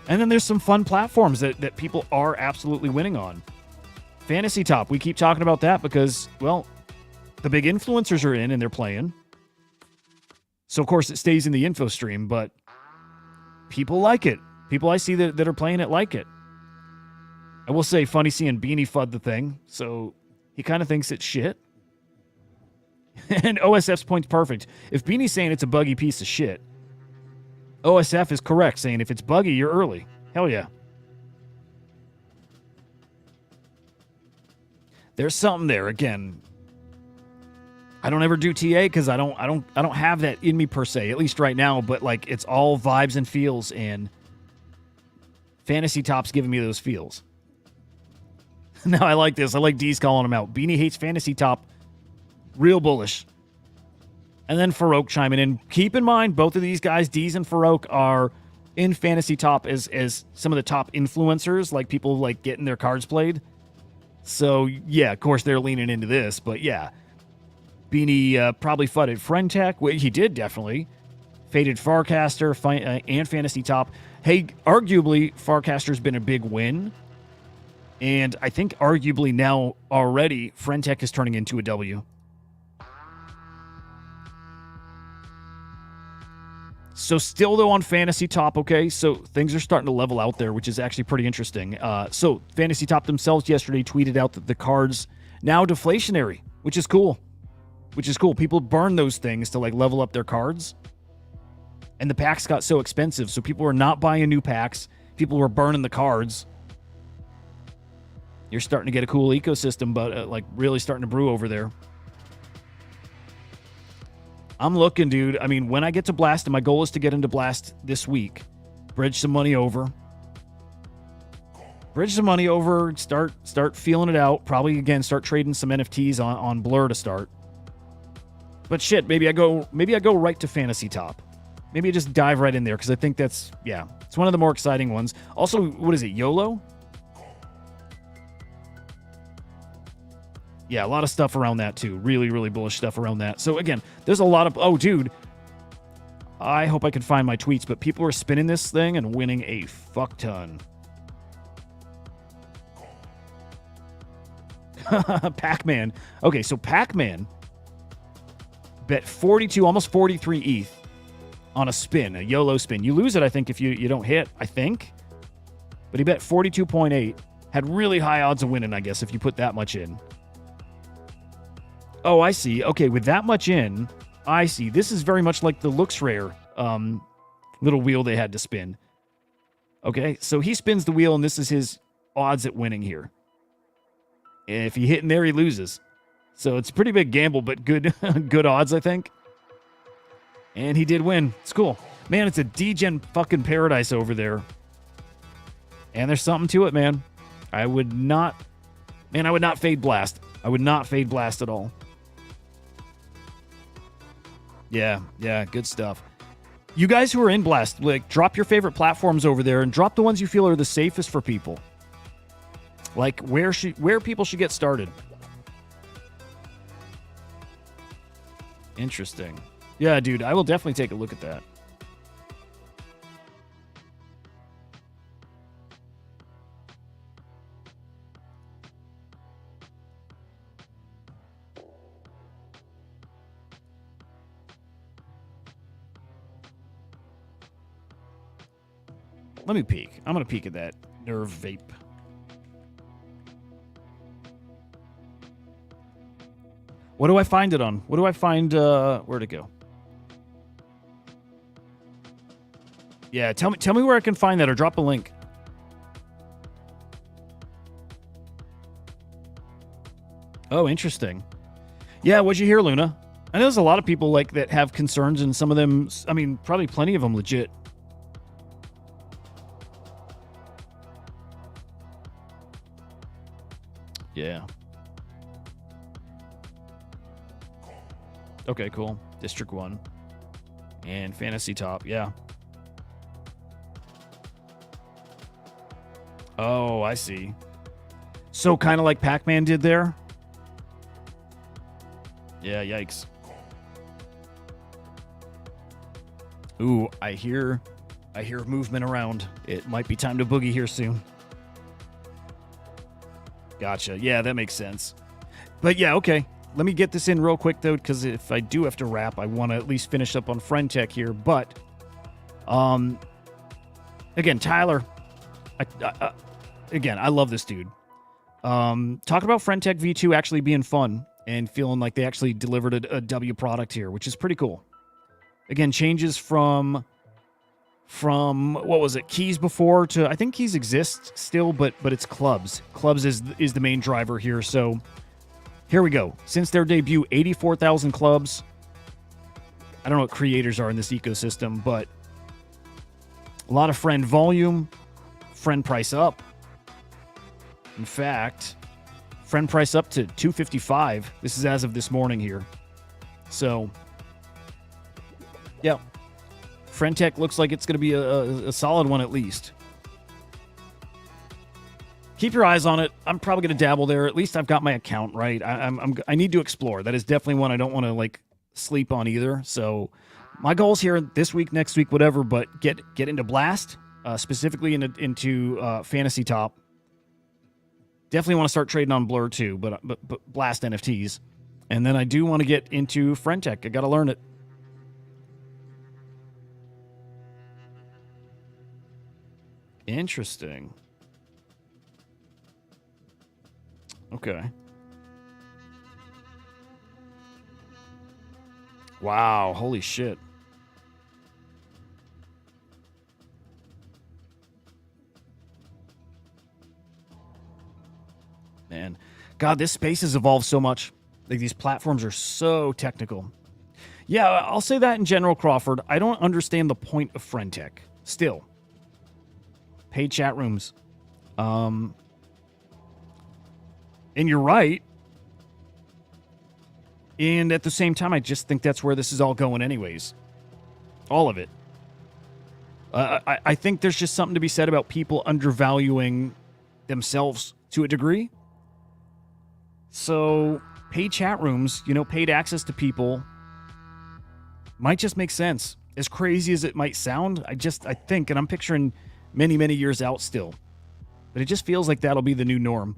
And then there's some fun platforms that people are absolutely winning on. Fantasy Top, we keep talking about that because, well, the big influencers are in and they're playing. So, of course, it stays in the info stream, but people like it. People I see that are playing it like it. I will say, funny seeing Beanie FUD the thing, so he kind of thinks it's shit. And OSF's point's perfect. If Beanie's saying it's a buggy piece of shit, OSF is correct, saying if it's buggy, you're early. Hell yeah. There's something there. Again, I don't ever do TA because I don't have that in me per se, at least right now, but like it's all vibes and feels, and Fantasy Top's giving me those feels. Now I like this. I like D's calling him out. Beanie hates Fantasy Top. Real bullish. And then Farouk chiming in. Keep in mind, both of these guys, D's and Farouk, are in Fantasy Top as some of the top influencers, like people like getting their cards played. So, yeah, of course, they're leaning into this. But, yeah, Beanie probably fudded Friendtech. Well, he did, definitely. Faded Farcaster and Fantasy Top. Hey, arguably, Farcaster's been a big win. And I think arguably now already, Friendtech is turning into a W. So still, though, on Fantasy Top, okay? So things are starting to level out there, which is actually pretty interesting. So Fantasy Top themselves yesterday tweeted out that the cards now deflationary, which is cool. Which is cool. People burn those things to, like, level up their cards. And the packs got so expensive, so people were not buying new packs. People were burning the cards. You're starting to get a cool ecosystem, but, like, really starting to brew over there. I'm looking, dude. I mean, when I get to Blast, and my goal is to get into Blast this week, bridge some money over. Start feeling it out. Probably, again, start trading some NFTs on Blur to start. But shit, maybe I go right to Fantasy Top. Maybe I just dive right in there, because I think that's, yeah, it's one of the more exciting ones. Also, what is it, YOLO? Yeah, a lot of stuff around that, too. Really, really bullish stuff around that. So, again, there's a lot of... Oh, dude. I hope I can find my tweets, but people are spinning this thing and winning a fuck ton. Pac-Man. Okay, so Pac-Man bet 42, almost 43 ETH on a spin, a YOLO spin. You lose it, I think, if you don't hit, I think. But he bet 42.8. Had really high odds of winning, I guess, if you put that much in. Oh, I see. Okay, with that much in, I see. This is very much like the Looks Rare little wheel they had to spin. Okay, so he spins the wheel, and this is his odds at winning here. And if he hit in there, he loses. So it's a pretty big gamble, but good good odds, I think. And he did win. It's cool. Man, it's a degen fucking paradise over there. And there's something to it, man. I would not fade blast. I would not fade blast at all. Yeah, good stuff. You guys who are in Blast, like, drop your favorite platforms over there and drop the ones you feel are the safest for people. Like, where people should get started. Interesting. Yeah, dude, I will definitely take a look at that. Let me peek. I'm going to peek at that nerve vape. What do I find it on? What do I find? Where to go? Yeah, tell me where I can find that, or drop a link. Oh, interesting. Yeah, what'd you hear, Luna? I know there's a lot of people like that have concerns, and some of them, I mean, probably plenty of them legit. Yeah. Okay, cool. District 1. And Fantasy Top, yeah. Oh, I see. So kind of like Pac-Man did there? Yeah, yikes. Ooh, I hear movement around. It might be time to boogie here soon. Gotcha. Yeah, that makes sense. But yeah, okay. Let me get this in real quick, though, because if I do have to wrap, I want to at least finish up on Friend Tech here. But, again, Tyler, I love this dude. Talk about Friend Tech V2 actually being fun and feeling like they actually delivered a W product here, which is pretty cool. Again, changes from what was it, Keys before to, I think Keys exists still, but it's Clubs. Clubs is the main driver here. So here we go. Since their debut, 84,000 clubs. I don't know what creators are in this ecosystem, but a lot of friend volume, friend price up. In fact, friend price up to 255. This is as of this morning here. So, yeah. Friend Tech looks like it's going to be a solid one at least. Keep your eyes on it. I'm probably going to dabble there. At least I've got my account right. I need to explore. That is definitely one I don't want to like sleep on either. So my goals here this week, next week, whatever. But get into Blast, specifically into Fantasy Top. Definitely want to start trading on Blur too, but Blast NFTs, and then I do want to get into Friend Tech. I got to learn it. Interesting. Okay. Wow, holy shit. Man, God, this space has evolved so much. Like, these platforms are so technical. Yeah, I'll say that in general, Crawford. I don't understand the point of Friend Tech. Still. Paid chat rooms. And you're right. And at the same time, I just think that's where this is all going anyways. All of it. I think there's just something to be said about people undervaluing themselves to a degree. So, paid chat rooms, paid access to people might just make sense. As crazy as it might sound, I think, and I'm picturing many, many years out still, but it just feels like that'll be the new norm.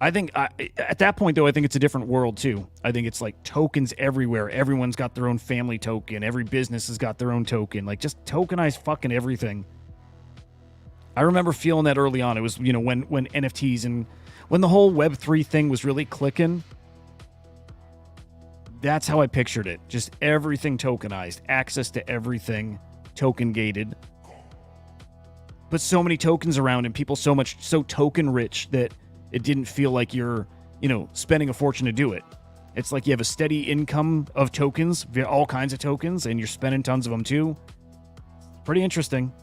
I think at that point, though, I think it's a different world, too. I think it's like tokens everywhere. Everyone's got their own family token. Every business has got their own token. Like, just tokenize fucking everything. I remember feeling that early on. It was, when NFTs and when the whole Web3 thing was really clicking. That's how I pictured it. Just everything tokenized. Access to everything token gated. But so many tokens around and people so token rich that it didn't feel like you're, spending a fortune to do it. It's like you have a steady income of tokens, all kinds of tokens, and you're spending tons of them too. Pretty interesting.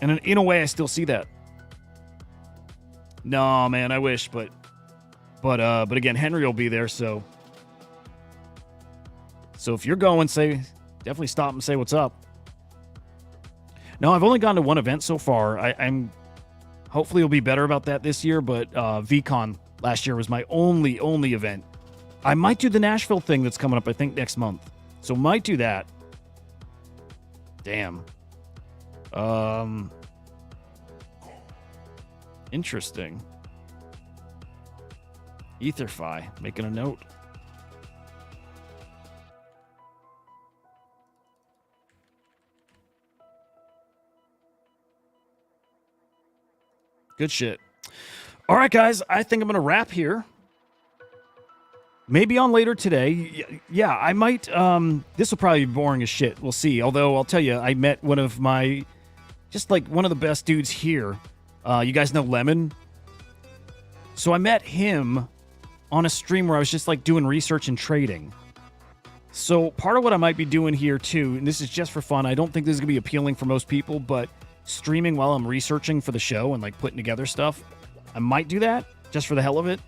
And in a way, I still see that. No, man, I wish, but again, Henry will be there, so if you're going, definitely stop and say what's up. No, I've only gone to one event so far. I'm hopefully it'll be better about that this year, but VCon last year was my only event. I might do the Nashville thing that's coming up, I think, next month. So might do that. Damn. Interesting. Etherfi, making a note. Good shit. All right, guys, I think I'm going to wrap here. Maybe on later today. Yeah, I might. This will probably be boring as shit. We'll see. Although, I'll tell you, I met one of my, just like one of the best dudes here. You guys know Lemon? So I met him on a stream where I was just like doing research and trading. So part of what I might be doing here too, and this is just for fun, I don't think this is going to be appealing for most people, but streaming while I'm researching for the show and like putting together stuff, I might do that just for the hell of it.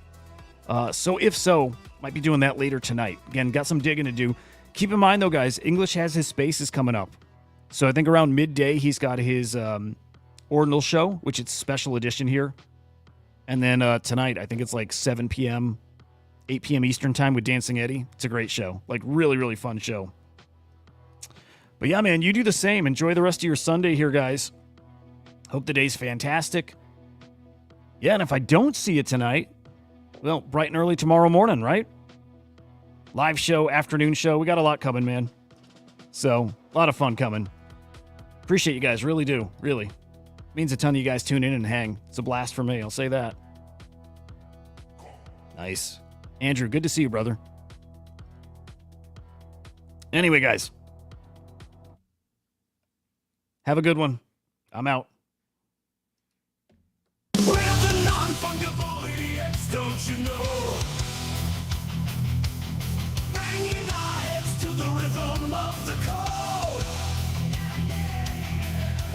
So if so, might be doing that later tonight. Again, got some digging to do. Keep in mind though, guys, English has his spaces coming up. So I think around midday, he's got his Ordinals show, which it's special edition here. And then tonight, I think it's like 7 p.m., 8 p.m. Eastern time with Dancing Eddie. It's a great show. Like really, really fun show. But yeah, man, you do the same. Enjoy the rest of your Sunday here, guys. Hope the day's fantastic. Yeah, and if I don't see you tonight, well, bright and early tomorrow morning, right? Live show, afternoon show. We got a lot coming, man. So, a lot of fun coming. Appreciate you guys. Really do. Really. Means a ton of you guys tune in and hang. It's a blast for me. I'll say that. Nice. Andrew, good to see you, brother. Anyway, guys. Have a good one. I'm out. We're the non-fungible idiots, don't you know? Banging our heads to the rhythm of the code.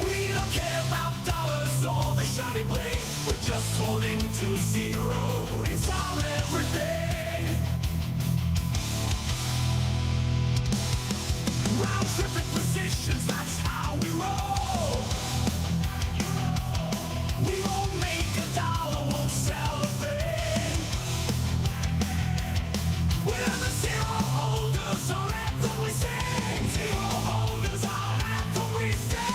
We don't care about dollars or the shiny blade. We're just holding to zero. It's our everything. Round tripping positions, that's how we roll. We won't make a dollar, won't sell a thing. We're the zero holders, our anthem we sing. Zero holders, our anthem we sing.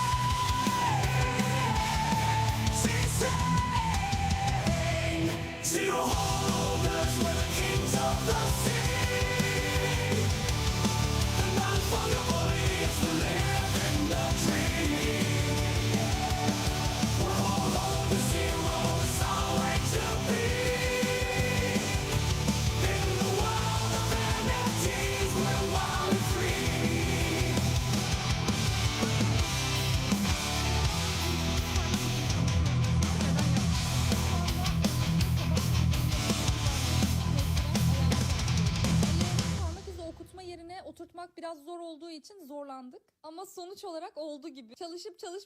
Zero holders, we're the kings of the sea. The non-fungible is the living the dream. We're all on the zero, it's our way to be. In the world of NFTs, we're wild and free. Parmak izi okutma yerine oturtmak biraz zor olduğu için zorlandık. Ama sonuç olarak oldu gibi. Çalışıp çalışmadığımız